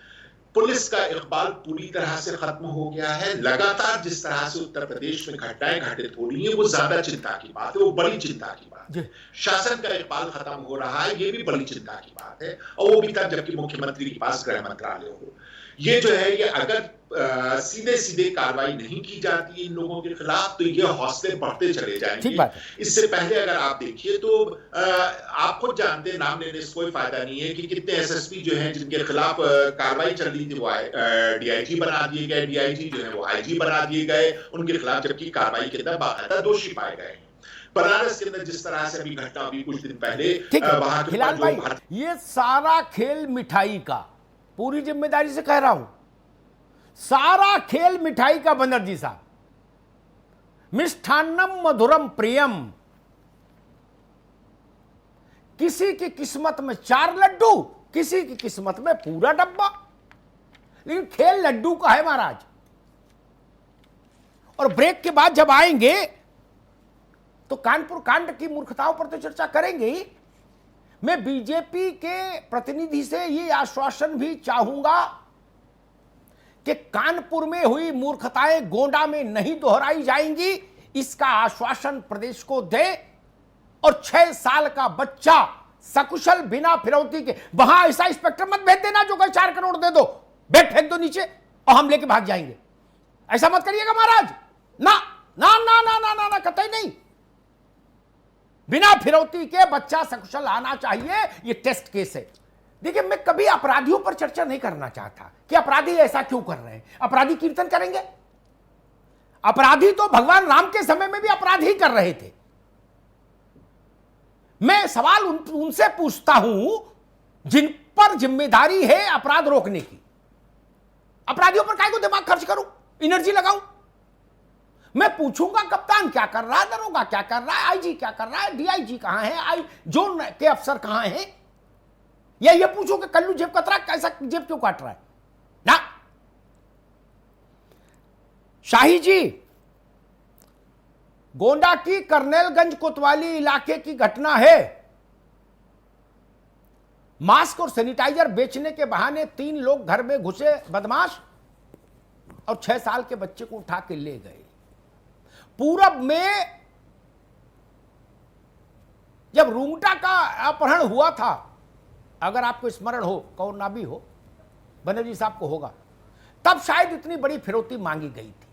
पुलिस का इकबाल पूरी तरह से खत्म हो गया है। लगातार जिस तरह से उत्तर प्रदेश में घटनाएं घटित हो रही है वो ज्यादा चिंता की बात है, वो बड़ी चिंता की बात है। शासन का इकबाल खत्म हो रहा है, ये भी बड़ी चिंता की बात है, और वो भी तब जबकि मुख्यमंत्री के पास गृह मंत्रालय हो। ये जो है ये अगर सीधे सीधे कार्रवाई नहीं की जाती है इन लोगों के खिलाफ तो ये हौसले बढ़ते चले जाएंगे। इससे पहले अगर आप देखिए तो आप खुद जानते हैं, नाम लेने से कोई फायदा नहीं है कि कितने एसएसपी जो हैं जिनके खिलाफ कार्रवाई चल रही थी वो डीआईजी बना दिए गए, डीआईजी जो है वो आईजी बना दिए गए उनके खिलाफ, जबकि कार्रवाई के अंदर बाकायदा दोषी पाए गए। बनारस के अंदर जिस तरह से अभी घटना हुई कुछ दिन पहले, वहां के ये सारा खेल मिठाई का, पूरी जिम्मेदारी से कह रहा हूं, सारा खेल मिठाई का बनर्जी साहब। मिष्ठान्नम मधुरम प्रियम, किसी की किस्मत में 4 लड्डू, किसी की किस्मत में पूरा डब्बा, लेकिन खेल लड्डू का है महाराज। और ब्रेक के बाद जब आएंगे तो कानपुर कांड की मूर्खताओं पर तो चर्चा करेंगे ही। मैं बीजेपी के प्रतिनिधि से ये आश्वासन भी चाहूंगा कि कानपुर में हुई मूर्खताएं गोंडा में नहीं दोहराई जाएंगी, इसका आश्वासन प्रदेश को दे। और 6 साल का बच्चा सकुशल बिना फिरौती के, वहां ऐसा इंस्पेक्टर मत भेज देना जो कहे 4 करोड़ दे दो, बैग फेंक दो नीचे और हम लेके भाग जाएंगे। ऐसा मत करिएगा महाराज, ना ना ना ना ना ना, ना कतई नहीं। बिना फिरौती के बच्चा सकुशल आना चाहिए, ये टेस्ट केस है। देखिए मैं कभी अपराधियों पर चर्चा नहीं करना चाहता कि अपराधी ऐसा क्यों कर रहे हैं। अपराधी कीर्तन करेंगे, अपराधी तो भगवान राम के समय में भी अपराध ही कर रहे थे। मैं सवाल उनसे पूछता हूं जिन पर जिम्मेदारी है अपराध रोकने की। अपराधियों पर काहे को दिमाग खर्च करूं, एनर्जी लगाऊं? मैं पूछूंगा कप्तान क्या कर रहा है, दरोगा क्या कर रहा है, आईजी क्या कर रहा है, डीआईजी कहां है, जोन के अफसर कहां हैं, या ये पूछो कि कल्लू जेब कतरा कैसा जेब क्यों काट रहा है ना। शाही जी, गोंडा की करनेलगंज कोतवाली इलाके की घटना है। मास्क और सैनिटाइजर बेचने के बहाने 3 लोग घर में घुसे बदमाश और 6 साल के बच्चे को उठा के ले गए। पूरब में जब रूंगटा का अपहरण हुआ था, अगर आपको स्मरण हो, कौन ना भी हो, बनर्जी साहब को होगा, तब शायद इतनी बड़ी फिरौती मांगी गई थी।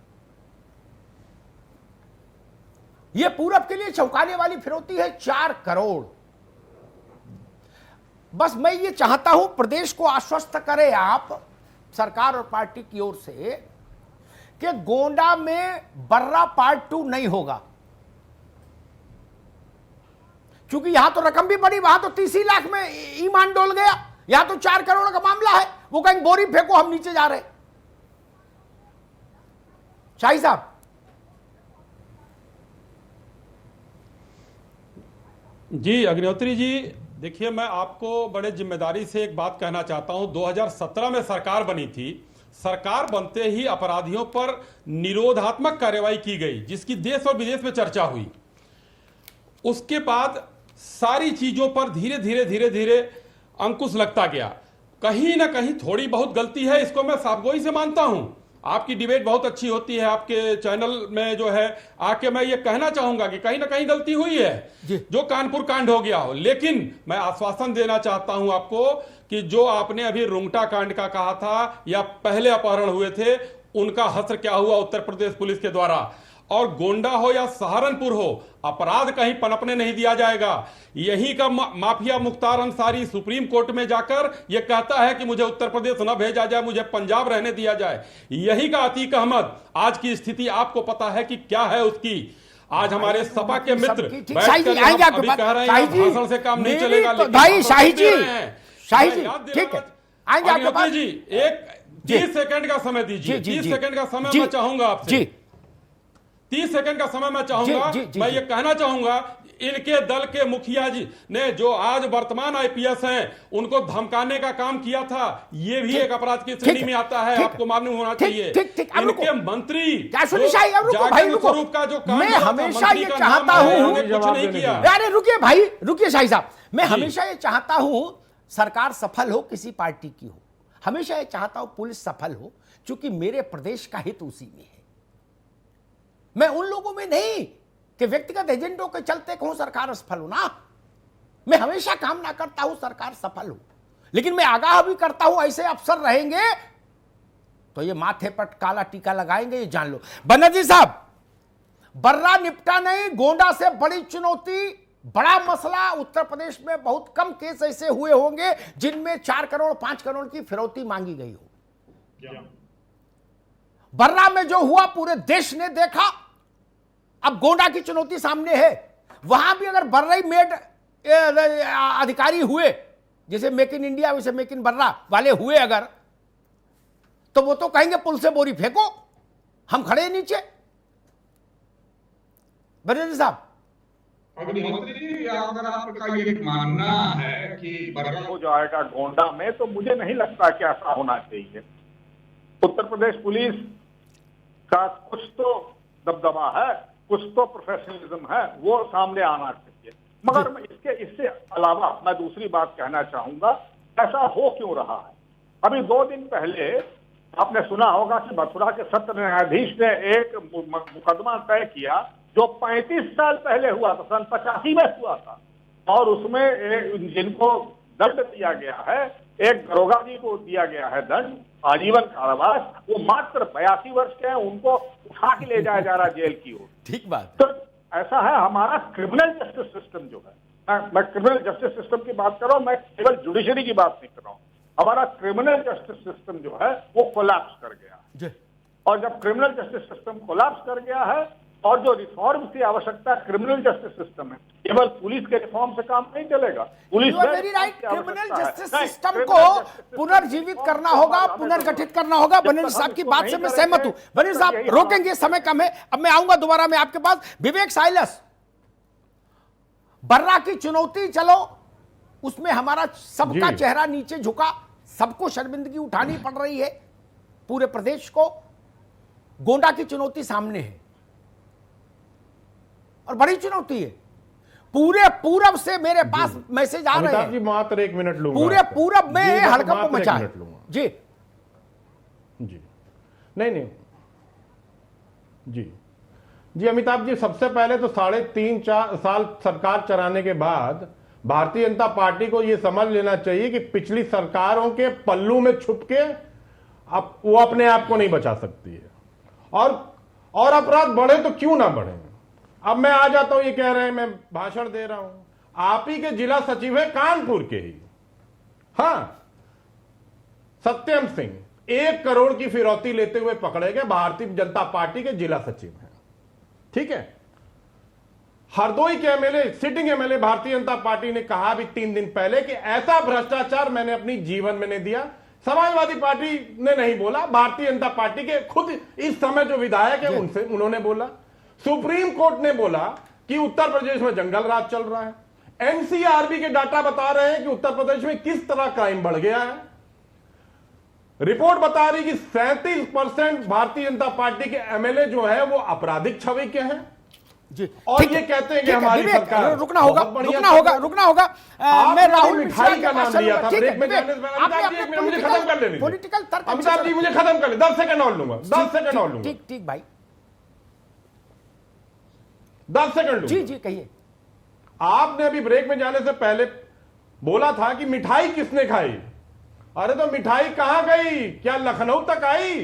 यह पूरब के लिए चौंकाने वाली फिरौती है 4 करोड़। बस मैं ये चाहता हूं प्रदेश को आश्वस्त करें आप, सरकार और पार्टी की ओर से, कि गोंडा में बर्रा पार्ट 2 नहीं होगा। क्योंकि यहां तो रकम भी बड़ी, वहां तो 30 लाख में ईमान डोल गया, यहां तो 4 करोड़ का मामला है। वो कहेंगे बोरी फेंको, हम नीचे जा रहे। शाही साहब, जी अग्निहोत्री जी, देखिए मैं आपको बड़े जिम्मेदारी से एक बात कहना चाहता हूं। 2017 में सरकार बनी थी, सरकार बनते ही अपराधियों पर निरोधात्मक कार्रवाई की गई, जिसकी देश और विदेश में चर्चा हुई। उसके बाद सारी चीजों पर धीरे धीरे अंकुश लगता गया। कहीं ना कहीं थोड़ी बहुत गलती है, इसको मैं साफगोई से मानता हूं। आपकी डिबेट बहुत अच्छी होती है आपके चैनल में, जो है आके मैं ये कहना चाहूंगा कि कहीं ना कहीं गलती हुई है जो कानपुर कांड हो गया हो। लेकिन मैं आश्वासन देना चाहता हूं आपको कि जो आपने अभी रुंगटा कांड का कहा था या पहले अपहरण हुए थे, उनका हश्र क्या हुआ उत्तर प्रदेश पुलिस के द्वारा। और गोंडा हो या सहारनपुर हो, अपराध कहीं पनपने नहीं दिया जाएगा। यही का mafia Mukhtar Ansari supreme court में जाकर यह कहता है कि मुझे उत्तर प्रदेश न भेजा जाए, मुझे पंजाब रहने दिया जाए। यही का अतीक अहमद आज की स्थिति आपको पता है कि क्या है उसकी। आज हमारे सपा के मित्र बैठकर अभी कह रहे हैं भाषण से काम नहीं चलेगा, लेकिन भाई शाही जी ठीक है, आएंगे आपके अग्निहोत्री पास जी। एक 30 सेकंड का समय दीजिए, 30 सेकंड का समय मैं चाहूंगा आपसे, 30 सेकंड का समय मैं चाहूंगा। मैं ये कहना चाहूंगा, इनके दल के मुखिया जी ने जो आज वर्तमान आईपीएस हैं, उनको धमकाने का काम किया था, ये भी एक अपराध की श्रेणी में आता है, आपको मालूम होना चाहिए। इनके मंत्री स्वरूप का जो काम मैं हमेशा ये चाहता हूं, कुछ नहीं किया। अरे रुकिए भाई, रुकिए शाही साहब, मैं हमेशा ये चाहता हूं सरकार सफल हो, किसी पार्टी की हो, हमेशा ये चाहता हूं पुलिस सफल हो, क्योंकि मेरे प्रदेश का हित उसी में है। मैं उन लोगों में नहीं कि व्यक्तिगत एजेंडों के चलते कहूं सरकार असफल हो ना, मैं हमेशा कामना करता हूं सरकार सफल हो, लेकिन मैं आगाह भी करता हूं ऐसे अफसर रहेंगे तो ये माथे पर काला टीका लगाएंगे, ये जान लो। बनर्जी साहब, बर्रा निपटा नहीं, गोंडा से बड़ी चुनौती, बड़ा मसला। उत्तर प्रदेश में बहुत कम केस ऐसे हुए होंगे जिनमें 4 करोड़ 5 करोड़ की फिरौती मांगी गई हो। बर्रा में जो हुआ पूरे देश ने देखा। अब गोंडा की चुनौती सामने है, वहां भी अगर बर्राई मेड अधिकारी हुए, जैसे मेक इन इंडिया वैसे मेक इन बर्रा वाले हुए अगर, तो वो तो कहेंगे पुल से बोरी फेंको, हम खड़े नीचे। बनर्जी साहब, अग्निहोत्री जी, अगर आपका ये मानना है कि हो जाएगा गोंडा में, तो मुझे नहीं लगता कि ऐसा होना चाहिए। उत्तर प्रदेश पुलिस का कुछ तो दबदबा है, कुछ तो प्रोफेशनलिज्म है, वो सामने आना चाहिए। मगर इससे अलावा मैं दूसरी बात कहना चाहूंगा, ऐसा हो क्यों रहा है। अभी 2 दिन पहले आपने सुना होगा कि मथुरा के सत्र न्यायाधीश ने एक मुकदमा तय किया जो 35 साल पहले हुआ था, सन 85 में हुआ था, और उसमें जिनको दंड दिया गया है, एक दरोगा जी को दिया गया है दंड आजीवन कारावास, वो मात्र 82 वर्ष के हैं, उनको उठा के ले जाया जा रहा जेल की ओर। ठीक बात। तो ऐसा है हमारा क्रिमिनल जस्टिस सिस्टम जो है, मैं क्रिमिनल जस्टिस सिस्टम की बात कर रहा हूं, मैं केवल जुडिशरी की बात नहीं कर रहा हूं। हमारा क्रिमिनल जस्टिस सिस्टम जो है वो कोलैप्स कर गया, और जब क्रिमिनल जस्टिस सिस्टम कोलैप्स कर गया है, और जो रिफॉर्म की आवश्यकता क्रिमिनल जस्टिस सिस्टम है, केवल पुलिस के रिफॉर्म से काम नहीं चलेगा। Police very right, criminal justice system को पुनर्जीवित करना होगा, पुनर्गठित करना होगा। बनर्जी साहब की बात से मैं सहमत हूं। बनर्जी साहब रोकेंगे, समय कम है, अब मैं आऊंगा दोबारा मैं आपके पास। विवेक साइलस, बर्रा की चुनौती, चलो उसमें हमारा सबका चेहरा नीचे झुका, सबको शर्मिंदगी उठानी पड़ रही है, पूरे प्रदेश को। गोंडा की चुनौती सामने है और बड़ी चुनौती है। पूरे पूरब से मेरे पास मैसेज आ रहे हैं। जी मात्र 1 मिनट लूंगा। पूरे पूरब में हड़कंप मचा है। जी जी नहीं जी अमिताभ जी, सबसे पहले तो 3.5-4 साल सरकार चलाने के बाद भारतीय जनता पार्टी को यह समझ लेना चाहिए कि पिछली सरकारों के पल्लू में छुप के अब वो अपने आप को नहीं बचा सकती है, और अपराध बढ़े तो क्यों ना बढ़े। अब मैं आ जाता हूं, ये कह रहे हैं मैं भाषण दे रहा हूं, आप ही के जिला सचिव है कानपुर के ही, हां, सत्यम सिंह 1 करोड़ की फिरौती लेते हुए पकड़े गए, भारतीय जनता पार्टी के जिला सचिव हैं। ठीक है, हरदोई के MLA, sitting MLA Bharatiya Janata party ने कहा भी 3 दिन पहले कि ऐसा भ्रष्टाचार मैंने अपनी जीवन में नहीं दिया। समाजवादी पार्टी ने नहीं बोला, भारतीय जनता पार्टी के खुद इस समय जो विधायक है उन्होंने बोला। सुप्रीम कोर्ट ने बोला कि उत्तर प्रदेश में जंगल राज चल रहा है। एनसीआरबी के डाटा बता रहे हैं कि उत्तर प्रदेश में किस तरह क्राइम बढ़ गया है। रिपोर्ट बता रही कि 37% भारतीय जनता पार्टी के एमएलए जो है वो आपराधिक छवि के हैं जी, और ये कहते हैं कि हमारी सरकार रुकना होगा। मैं राहुल मिठाई का नाम लिया था ब्रेक में जाने से पहले। मुझे खत्म कर लेने पॉलिटिकल तर्क, अमिताभ जी मुझे खत्म कर ले, 10 सेकंड और लूंगा, 10 सेकंड और लूंगा। ठीक भाई, 10 सेकंड जी कहिए। आपने अभी ब्रेक में जाने से पहले बोला था कि मिठाई किसने खाई। अरे तो मिठाई कहां गई? क्या लखनऊ तक आई?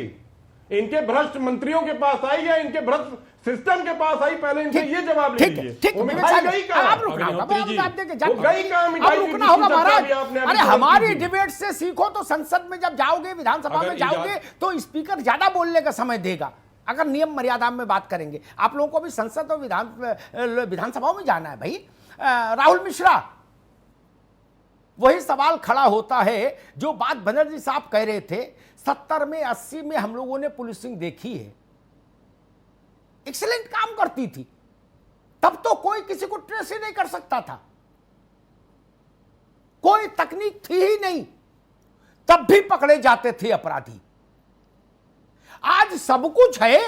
इनके भ्रष्ट मंत्रियों के पास आई या इनके भ्रष्ट सिस्टम के पास आई, पहले इनसे ये जवाब ले ठीक है, लीजिए। ठीक है, वो मेरे मिठाई साथ- गई कहाँ? आप रुकना होगा, अग्निहोत्री जी, आप देके वो जाते- गई कहाँ अब मिठाई? रुकना होगा महाराज। आपने अरे अभी हमारी दी। डिबेट से सीखो तो संसद में जब जाओगे, विधानसभा अगर में जाओगे तो स्पीकर ज्यादा बोलने का समय देगा, अगर नियम मर्यादा में बात करेंगे। आप लोगों को भी संसद और विधानसभाओं में जाना है भाई। राहुल मिश्रा, वही सवाल खड़ा होता है जो बात बनर्जी साहब कह रहे थे। 70 में 80 में हम लोगों ने पुलिसिंग देखी है, एक्सीलेंट काम करती थी, तब तो कोई किसी को ट्रेस ही नहीं कर सकता था, कोई तकनीक थी ही नहीं, तब भी पकड़े जाते थे अपराधी। आज सब कुछ है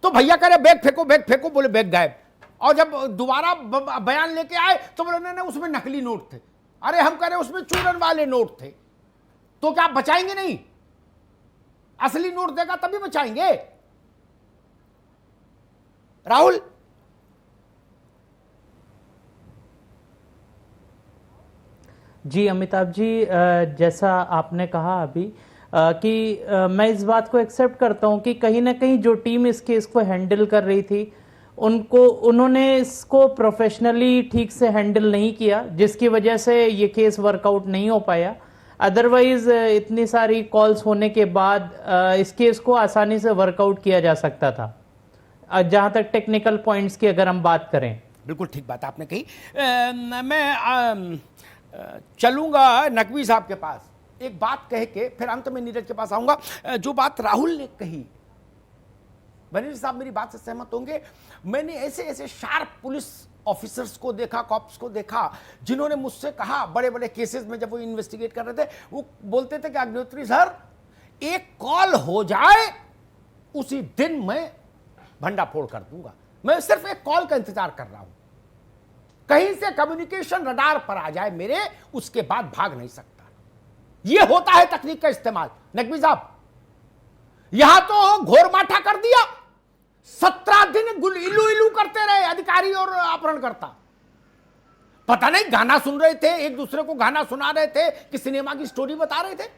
तो भैया कह रहे बैग फेंको, बोले बैग गायब, और जब दोबारा बयान लेके आए तो बोले नहीं उसमें नकली नोट थे। अरे हम कह रहे उसमें चूरन वाले नोट थे, तो क्या आप बचाएंगे नहीं? असली नोट देगा तभी बचाएंगे। राहुल, जी अमिताभ जी, जैसा आपने कहा अभी कि मैं इस बात को एक्सेप्ट करता हूं कि कहीं ना कहीं जो टीम इस केस को हैंडल कर रही थी उन्होंने इसको प्रोफेशनली ठीक से हैंडल नहीं किया, जिसकी वजह से ये केस वर्कआउट नहीं हो पाया। अदरवाइज इतनी सारी कॉल्स होने के बाद इस केस को आसानी से वर्कआउट किया जा सकता था, जहां तक टेक्निकल पॉइंट्स की अगर हम बात करें। बिल्कुल ठीक बात आपने कही। मैं चलूंगा नकवी साहब के पास, एक बात कह के फिर अंत में नीरज के पास आऊंगा। जो बात राहुल ने कही, बनर्जी साहब मेरी बात से सहमत होंगे। मैंने ऐसे ऐसे शार्प पुलिस ऑफिसर्स को देखा, कॉप्स को देखा, जिन्होंने मुझसे कहा बड़े बड़े केसेस में जब वो इन्वेस्टिगेट कर रहे थे, वो बोलते थे कि अग्निहोत्री सर एक कॉल हो जाए उसी दिन मैं भंडा फोड़ कर दूंगा, मैं सिर्फ एक कॉल का इंतजार कर रहा हूं, कहीं से कम्युनिकेशन रडार पर आ जाए मेरे, उसके बाद भाग नहीं सकता। यह होता है तकनीक का इस्तेमाल। नकवी साहब, यहां तो घोर माठा कर दिया, 17 दिन इलू इलू करते रहे अधिकारी और अपहरणकर्ता। पता नहीं गाना सुन रहे थे, एक दूसरे को गाना सुना रहे थे कि सिनेमा की स्टोरी बता रहे थे।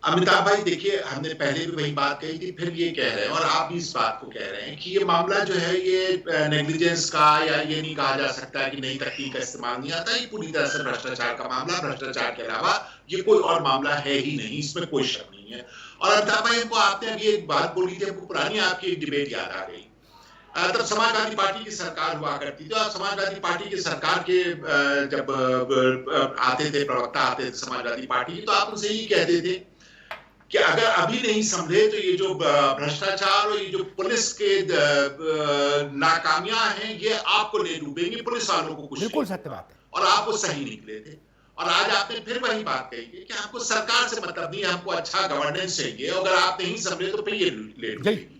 अमिताभ भाई देखिए, हमने पहले भी वही बात कही थी, फिर ये कह रहे हैं और आप भी इस बात को कह रहे हैं कि ये मामला जो है ये नेग्लिजेंस का, या ये नहीं कहा जा सकता कि नई तकनीक का इस्तेमाल नहीं आता, ये पूरी तरह से भ्रष्टाचार का मामला, भ्रष्टाचार के अलावा ये कोई और मामला है ही नहीं, इसमें कोई शक नहीं है। और अमिताभ भाई, हमको आपने अभी एक बात बोली थी, हमको पुरानी आपकी एक डिबेट याद आ गई। तब समाजवादी पार्टी की सरकार हुआ करती थी, और समाजवादी पार्टी की सरकार के जब आते थे प्रवक्ता, आते थे समाजवादी पार्टी, तो आप उनसे यही कहते थे कि अगर अभी नहीं संभले तो ये जो भ्रष्टाचार और ये जो पुलिस के नाकामियां हैं, ये आपको ले डूबेंगी, पुलिस वालों को कुछ बिल्कुल सत्य बात है। और आप वो सही निकले थे। और आज आपने फिर वही बात कही कि हमको सरकार से मतलब नहीं, हमको अच्छा गवर्नेंस चाहिए, अगर आप नहीं संभले तो फिर ये ले डूबेगी।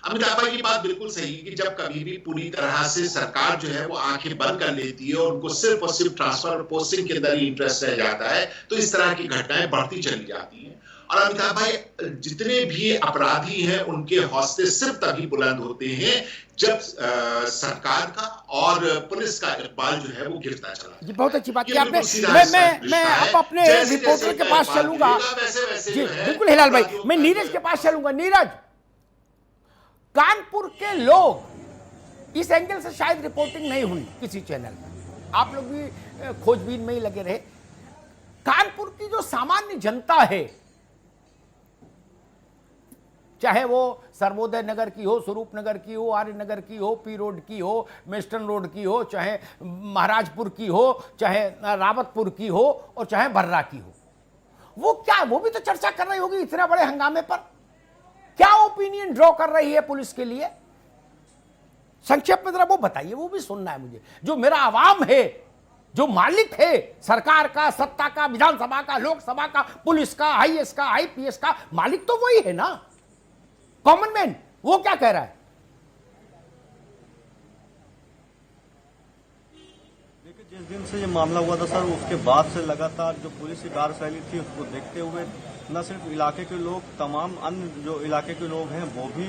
अमिताभ भाई की बात बिल्कुल सही है कि जब कभी भी पूरी तरह से सरकार जो है वो आंखें बंद कर लेती है और उनको सिर्फ और सिर्फ ट्रांसफर और पोस्टिंग के अंदर ही इंटरेस्ट रह जाता है, तो इस तरह की घटनाएं बढ़ती चली जाती हैं। और अमिताभ भाई, जितने भी अपराधी हैं उनके हौसले सिर्फ तभी बुलंद होते हैं जब सरकार का और पुलिस का इकबाल जो है वो गिरता चला। जी, बहुत अच्छी बात की आपने। मैं अब अपने रिपोर्टर के पास चलूंगा। जी बिल्कुल हिलाल भाई, मैं नीरज के पास चलूंगा। नीरज, कानपुर के लोग, इस एंगल से शायद रिपोर्टिंग नहीं हुई किसी चैनल में, आप लोग भी खोजबीन में ही लगे रहे। कानपुर की जो सामान्य जनता है, चाहे वो सर्वोदय नगर की हो, स्वरूप नगर की हो, आर्य नगर की हो, पी रोड की हो, मेस्टर्न रोड की हो, चाहे महाराजपुर की हो, चाहे रावतपुर की हो, और चाहे बर्रा की हो, वो भी तो चर्चा कर रही होगी इतने बड़े हंगामे पर। क्या ओपिनियन ड्रॉ कर रही है पुलिस के लिए? संक्षेप में जरा वो बताइए, वो भी सुनना है मुझे। जो मेरा आवाम है, जो मालिक है सरकार का, सत्ता का, विधानसभा का, लोकसभा का, पुलिस का, आईएएस का, आईपीएस का, मालिक तो वही है ना, कॉमन मैन। वो क्या कह रहा है? देखिए, जिस दिन से ये मामला हुआ था सर, उसके बाद से लगातार जो पुलिस की कार्यशैली थी उसको देखते हुए न सिर्फ इलाके के लोग, तमाम अन्य जो इलाके के लोग हैं वो भी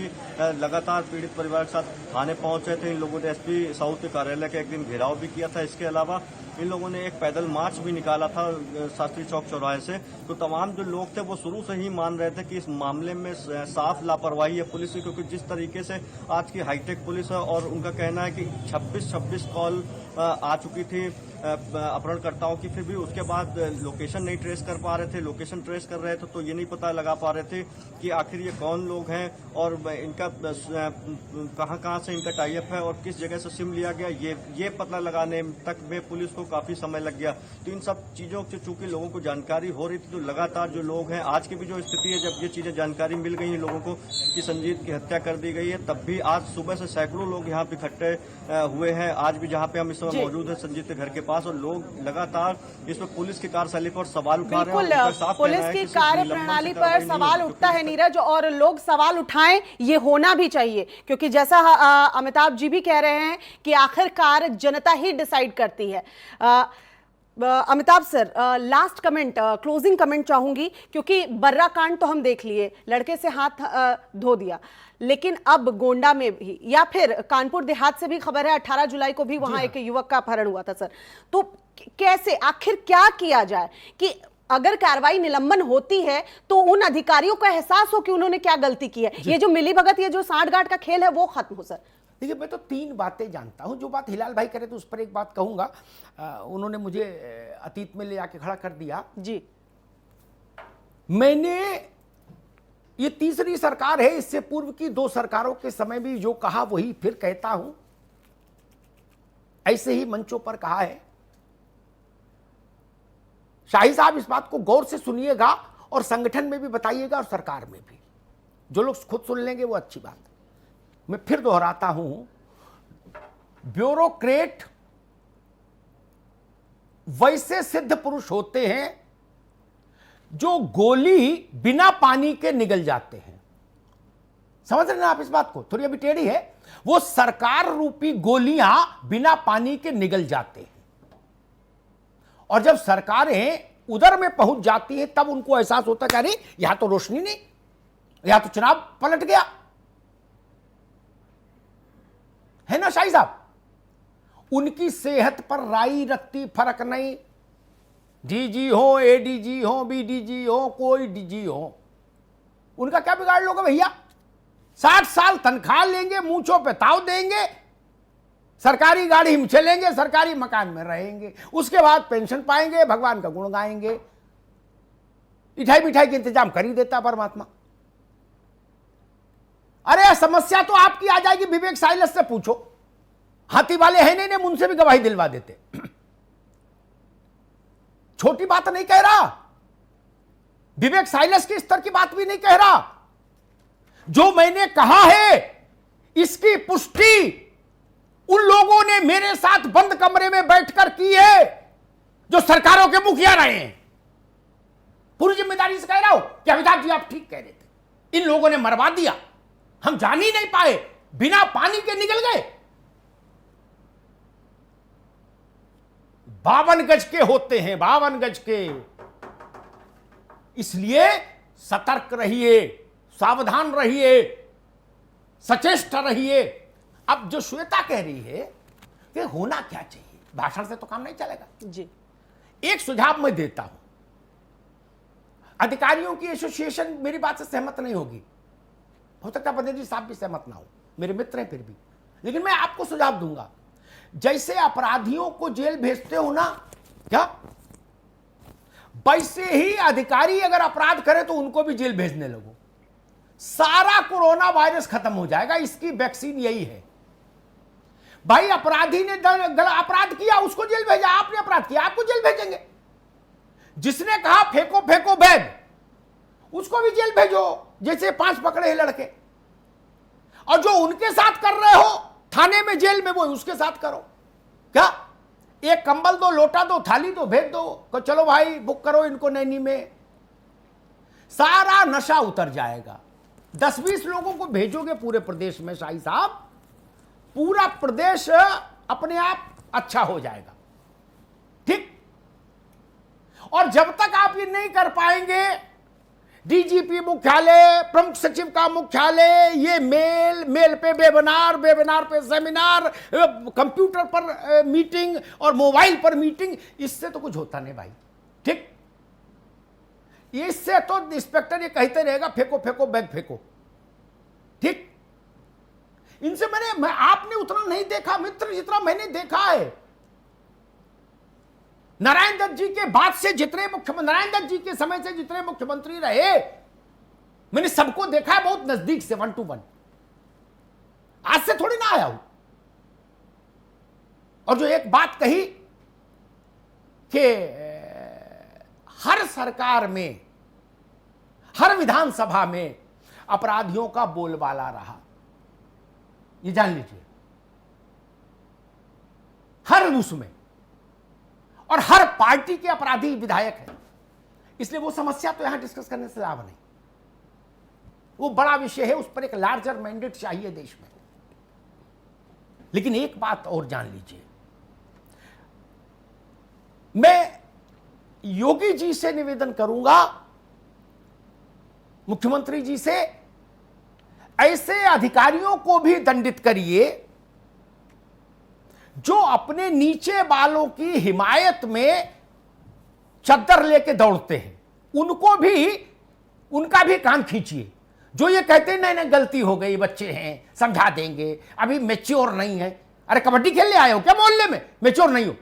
लगातार पीड़ित परिवार के साथ थाने पहुंचे थे। इन लोगों ने एसपी साउथ के कार्यालय का एक दिन घेराव भी किया था। इसके अलावा इन लोगों ने एक पैदल मार्च भी निकाला था शास्त्री चौक चौराहे से। तो तमाम जो लोग थे वो शुरू से ही मान रहे थे कि इस मामले में साफ लापरवाही है पुलिस की, क्योंकि जिस तरीके से आज की हाईटेक पुलिस है और उनका कहना है कि 26 कॉल आ चुकी थी अपहरणकर्ताओं की, फिर भी उसके बाद लोकेशन नहीं ट्रेस कर पा रहे थे। लोकेशन ट्रेस कर रहे थे तो ये नहीं पता लगा पा रहे थे कि आखिर ये कौन लोग हैं और इनका कहां से इनका टाई अप है और किस जगह से सिम लिया गया, ये पता लगाने तक में पुलिस को काफी समय लग गया। तो इन सब चीजों से चूंकि लोगों को जानकारी हो रही थी, तो लगातार जो लोग हैं, आज की भी जो स्थिति है, जब ये चीजें जानकारी मिल गई है लोगों को कि संजीत की हत्या कर दी गई है, तब भी आज सुबह से सैकड़ों लोग यहाँ पे इकट्ठे हुए हैं। आज भी जहाँ पे हम इस समय मौजूद है संजीत के घर के पास, और लोग लगातार इसमें पुलिस की कार्यशैली पर सवाल उठा रहे हैं। बिल्कुल, पुलिस की कार्य प्रणाली पर सवाल उठता है नीरज, और लोग सवाल उठाएं, ये होना भी चाहिए, क्योंकि जैसा अमिताभ जी भी कह रहे हैं कि आखिरकार जनता ही डिसाइड करती है। Amitabh sir, last comment, closing comment चाहूंगी, क्योंकि बर्रा कांड तो हम देख लिए, लड़के से हाथ धो दिया, लेकिन अब गोंडा में भी, या फिर कानपुर देहात से भी खबर है 18 जुलाई को भी वहां एक युवक का अपहरण हुआ था सर। तो कैसे, आखिर क्या किया जाए कि अगर कार्रवाई निलंबन होती है तो उन अधिकारियों को एहसास हो कि उन्होंने क्या गलती की है, ये जो मिलीभगत, ये जो सांठ-गांठ का खेल है, वो खत्म हो सर। देखिए, मैं तो 3 बातें जानता हूं। जो बात हिलाल भाई करे तो उस पर एक बात कहूंगा। उन्होंने मुझे अतीत में ले जाके खड़ा कर दिया जी। मैंने, ये तीसरी सरकार है, इससे पूर्व की 2 सरकारों के समय भी जो कहा वही फिर कहता हूं, ऐसे ही मंचों पर कहा है। शाही साहब, इस बात को गौर से सुनिएगा और संगठन में भी बताइएगा और सरकार में भी। जो लोग खुद सुन लेंगे वो अच्छी बात है। मैं फिर दोहराता हूं, ब्यूरोक्रेट वैसे सिद्ध पुरुष होते हैं जो गोली बिना पानी के निगल जाते हैं। समझ रहे हैं आप इस बात को? थोड़ी अभी टेढ़ी है। वो सरकार रूपी गोलियां बिना पानी के निगल जाते हैं, और जब सरकारें उधर में पहुंच जाती हैं तब उनको एहसास होता है कि अरे यहां तो रोशनी नहीं, यहां तो चुनाव पलट गया है ना शाही साहब। उनकी सेहत पर राई रत्ती फर्क नहीं, डीजी हो, एडीजी हो, बीडीजी हो, कोई डीजी हो, उनका क्या बिगाड़ लोगे भैया? 60 साल तनख्वाह लेंगे, मूंछों पे ताव देंगे, सरकारी गाड़ी में चलेंगे, सरकारी मकान में रहेंगे, उसके बाद पेंशन पाएंगे, भगवान का गुण गाएंगे, मिठाई मिठाई के इंतजाम कर ही देता परमात्मा। अरे समस्या तो आपकी आ जाएगी, विवेक साइलस से पूछो, हाथी वाले हैं नहीं, उनसे भी गवाही दिलवा देते। छोटी बात नहीं कह रहा, विवेक साइलस के स्तर की बात भी नहीं कह रहा। जो मैंने कहा है इसकी पुष्टि उन लोगों ने मेरे साथ बंद कमरे में बैठकर की है जो सरकारों के मुखिया रहे हैं। पूरी जिम्मेदारी से कह रहा हूं कि अमिताभ जी आप ठीक कह रहे थे, इन लोगों ने मरवा दिया, हम जान ही नहीं पाए, बिना पानी के निकल गए। 52 गज के होते हैं, 52 गज के। इसलिए सतर्क रहिए, सावधान रहिए, सचेष्ट रहिए। अब जो श्वेता कह रही है कि होना क्या चाहिए, भाषण से तो काम नहीं चलेगा जी। एक सुझाव मैं देता हूं, अधिकारियों की एसोसिएशन मेरी बात से सहमत नहीं होगी, हो सकता है बंदेजी साहब भी सहमत ना हो, मेरे मित्र हैं फिर भी, लेकिन मैं आपको सुझाव दूंगा। जैसे अपराधियों को जेल भेजते हो ना क्या, वैसे ही अधिकारी अगर अपराध करे तो उनको भी जेल भेजने लगो, सारा कोरोना वायरस खत्म हो जाएगा। इसकी वैक्सीन यही है। भाई अपराधी ने अपराध किया, उसको जेल भेजा, आपने अपराध किया, आपको जेल भेजेंगे। जिसने कहा फेंको फेंको बैग, उसको भी जेल भेजो, जैसे 5 पकड़े हैं लड़के। और जो उनके साथ कर रहे हो थाने में जेल में, वो उसके साथ करो। क्या एक कंबल दो, लोटा दो, थाली दो, भेज दो, तो चलो भाई बुक करो इनको नैनी में, सारा नशा उतर जाएगा। 10-20 लोगों को भेजोगे पूरे प्रदेश में शाही साहब, पूरा प्रदेश अपने आप अच्छा हो जाएगा। ठीक। और जब तक आप ये नहीं कर पाएंगे, डीजीपी मुख्यालय, प्रमुख सचिव का मुख्यालय, ये मेल पे वेबिनार, वेबिनार पे सेमिनार, कंप्यूटर पर मीटिंग और मोबाइल पर मीटिंग, इससे तो कुछ होता नहीं भाई। ठीक, इससे तो इंस्पेक्टर ये कहते रहेगा फेंको फेंको बैग फेंको। ठीक, इनसे आपने उतना नहीं देखा मित्र जितना मैंने देखा है। नारायण दत्त जी के बाद से जितने मुख्यमंत्री, नारायण दत्त जी के समय से जितने मुख्यमंत्री रहे, मैंने सबको देखा है बहुत नजदीक से, 1 to 1। आज से थोड़ी ना आया हूं। और जो एक बात कही कि हर सरकार में, हर विधानसभा में अपराधियों का बोलबाला रहा, ये जान लीजिए, हर उसमें, और हर पार्टी के अपराधी विधायक हैं। इसलिए वो समस्या तो यहां डिस्कस करने से लाभ नहीं, वो बड़ा विषय है, उस पर एक लार्जर मैंडेट चाहिए देश में। लेकिन एक बात और जान लीजिए, मैं योगी जी से निवेदन करूंगा, मुख्यमंत्री जी से, ऐसे अधिकारियों को भी दंडित करिए जो अपने नीचे वालों की हिमायत में चद्दर लेके दौड़ते हैं। उनको भी, उनका भी कान खींचिए। जो ये कहते हैं नहीं गलती हो गई, बच्चे हैं समझा देंगे, अभी मैच्योर नहीं है। अरे कबड्डी खेलने आए हो क्या मोहल्ले में? मैच्योर नहीं हो?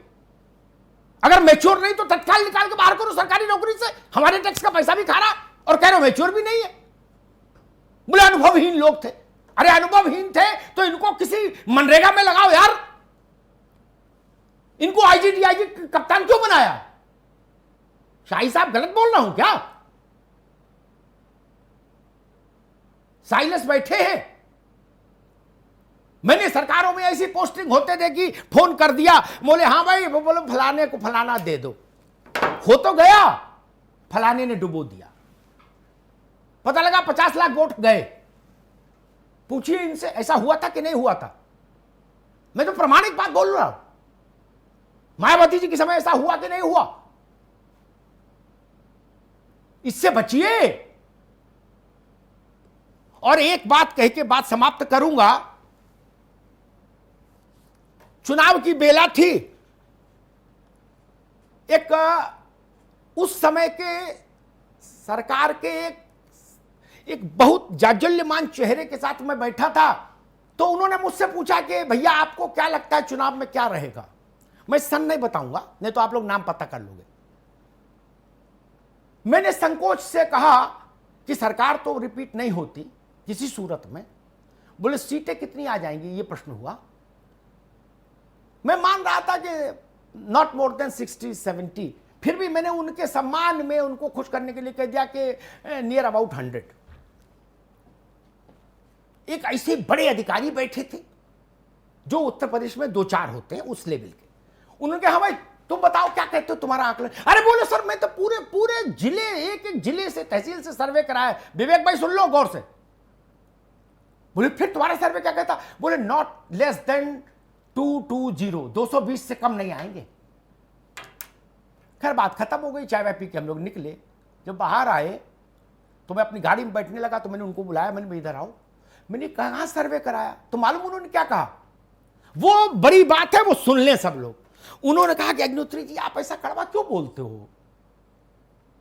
अगर मैच्योर नहीं तो तत्काल निकाल के बाहर करो सरकारी नौकरी से। हमारे टैक्स का पैसा भी खा रहा और कह रहे हो मैच्योर भी नहीं है। बोले अनुभवहीन लोग थे। अरे अनुभवहीन थे तो इनको किसी मनरेगा में लगाओ यार। इनको आईजी डीआईजी कप्तान क्यों बनाया? शाही साहब गलत बोल रहा हूं क्या? साइलेंस बैठे हैं। मैंने सरकारों में ऐसी पोस्टिंग होते देखी, फोन कर दिया, बोले हाँ भाई, वो बोले फलाने को फलाना दे दो, हो तो गया, फलाने ने डुबो दिया, पता लगा 50 लाख वोट गए। पूछिए इनसे ऐसा हुआ था कि नहीं हुआ था? मैं तो प्रमाणिक बात बोल रहा हूं। मायावती जी के समय ऐसा हुआ कि नहीं हुआ? इससे बचिए। और एक बात कह के बात समाप्त करूंगा। चुनाव की बेला थी, एक उस समय के सरकार के एक बहुत जाज्वल्यमान चेहरे के साथ मैं बैठा था, तो उन्होंने मुझसे पूछा कि भैया आपको क्या लगता है चुनाव में क्या रहेगा? मैं सन नहीं बताऊंगा, नहीं तो आप लोग नाम पता कर लोगे। मैंने संकोच से कहा कि सरकार तो रिपीट नहीं होती किसी सूरत में। बोले सीटें कितनी आ जाएंगी, ये प्रश्न हुआ। मैं मान रहा था कि नॉट मोर देन 60-70। फिर भी मैंने उनके सम्मान में उनको खुश करने के लिए कह दिया कि नियर अबाउट 100। एक ऐसे बड़े अधिकारी बैठे थे जो उत्तर प्रदेश में 2-4 होते हैं उस लेवल के। उन्होंने कहा भाई तुम बताओ क्या कहते हो, तुम्हारा आकलन। अरे बोले सर मैं तो पूरे जिले, एक जिले से, तहसील से सर्वे कराया। विवेक भाई सुन लो गौर से। बोले फिर तुम्हारा सर्वे क्या कहता? बोले नॉट लेस देन 220, 220 से कम नहीं आएंगे। खैर बात खत्म हो गई, चाय वाय पी के हम लोग निकले। जब बाहर आए तो मैं अपनी गाड़ी में बैठने लगा, तो मैंने उनको बुलाया, मैंने इधर आओ। मैंने कहा सर्वे कराया? तो मालूम उन्होंने क्या कहा? वो बड़ी बात है, वो सुन लें सब लोग। उन्होंने कहा कि अग्निहोत्री जी आप ऐसा कड़वा क्यों बोलते हो?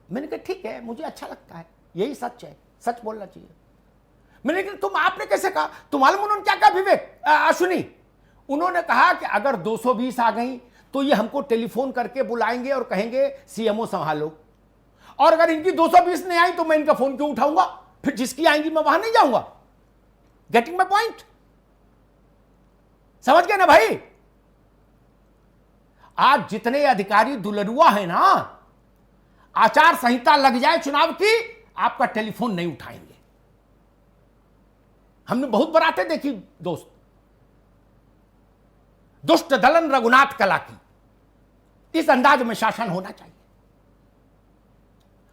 मैंने कहा ठीक है, मुझे अच्छा लगता है, यही सच है, सच बोलना चाहिए। मैंने कहा तुम, आपने कैसे कहा? तो मालूम उन्होंने क्या कहा विवेक, अश्विनी? उन्होंने कहा कि अगर 220 आ गई तो ये हमको टेलीफोन करके बुलाएंगे और कहेंगे सीएमओ संभालो, और अगर इनकी 220 नहीं आई तो मैं इनका फोन क्यों उठाऊंगा? फिर जिसकी आएंगी मैं वहां नहीं जाऊंगा। Getting my point? समझ गए ना भाई? आज जितने अधिकारी दुलरुआ है ना, आचार संहिता लग जाए चुनाव की, आपका टेलीफोन नहीं उठाएंगे। हमने बहुत बारातें देखी दोस्त, दुष्ट दलन रघुनाथ कला की। इस अंदाज में शासन होना चाहिए।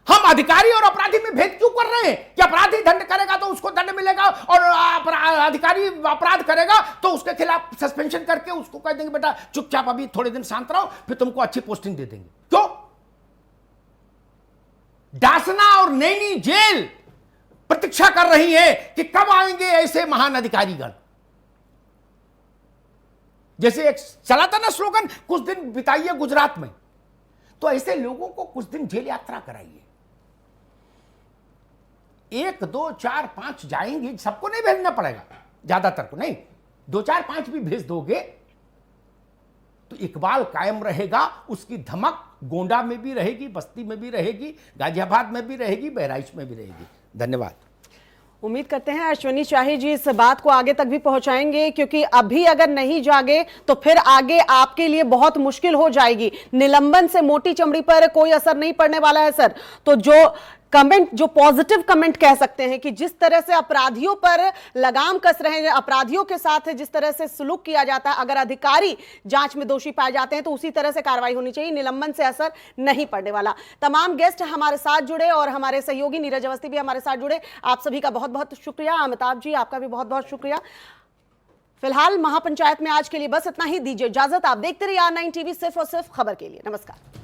हम अधिकारी और अपराधी में भेद क्यों कर रहे हैं कि अपराधी दंड करेगा तो उसको दंड मिलेगा और अधिकारी अपराध करेगा तो उसके खिलाफ सस्पेंशन करके उसको कह देंगे बेटा चुपचाप अभी थोड़े दिन शांत रहो, फिर तुमको अच्छी पोस्टिंग दे देंगे। क्यों? डासना और नैनी जेल प्रतीक्षा कर रही है कि कब आएंगे ऐसे महान अधिकारीगण। जैसे एक चला था ना स्लोगन, कुछ दिन बिताइए गुजरात में, तो ऐसे लोगों को कुछ दिन जेल यात्रा कराइए। 1, 2, 4, 5 जाएंगे, सबको नहीं भेजना पड़ेगा, ज्यादातर को नहीं, 2, 4, 5 भी भेज दोगे तो इकबाल कायम रहेगा। उसकी धमक गोंडा में भी रहेगी, बस्ती में भी रहेगी, गाजियाबाद में भी रहेगी, बहराइच में भी रहेगी। धन्यवाद। उम्मीद करते हैं अश्विनी शाही जी इस बात को आगे तक भी पहुंचाएंगे, क्योंकि अभी अगर नहीं जागे तो फिर आगे आपके लिए बहुत मुश्किल हो जाएगी। निलंबन से मोटी चमड़ी पर कोई असर नहीं पड़ने वाला है सर। तो जो कमेंट, जो पॉजिटिव कमेंट कह सकते हैं कि जिस तरह से अपराधियों पर लगाम कस रहे हैं, अपराधियों के साथ जिस तरह से सुलूक किया जाता है, अगर अधिकारी जांच में दोषी पाए जाते हैं तो उसी तरह से कार्रवाई होनी चाहिए। निलंबन से असर नहीं पड़ने वाला। तमाम गेस्ट हमारे साथ जुड़े और हमारे सहयोगी नीरज अवस्थी भी हमारे साथ जुड़े, आप सभी का बहुत बहुत शुक्रिया। अमिताभ जी, आपका भी बहुत बहुत शुक्रिया। फिलहाल महापंचायत में आज के लिए बस इतना ही। दीजिए इजाजत। आप देखते रहिए R9 TV, सिर्फ और सिर्फ खबर के लिए। नमस्कार।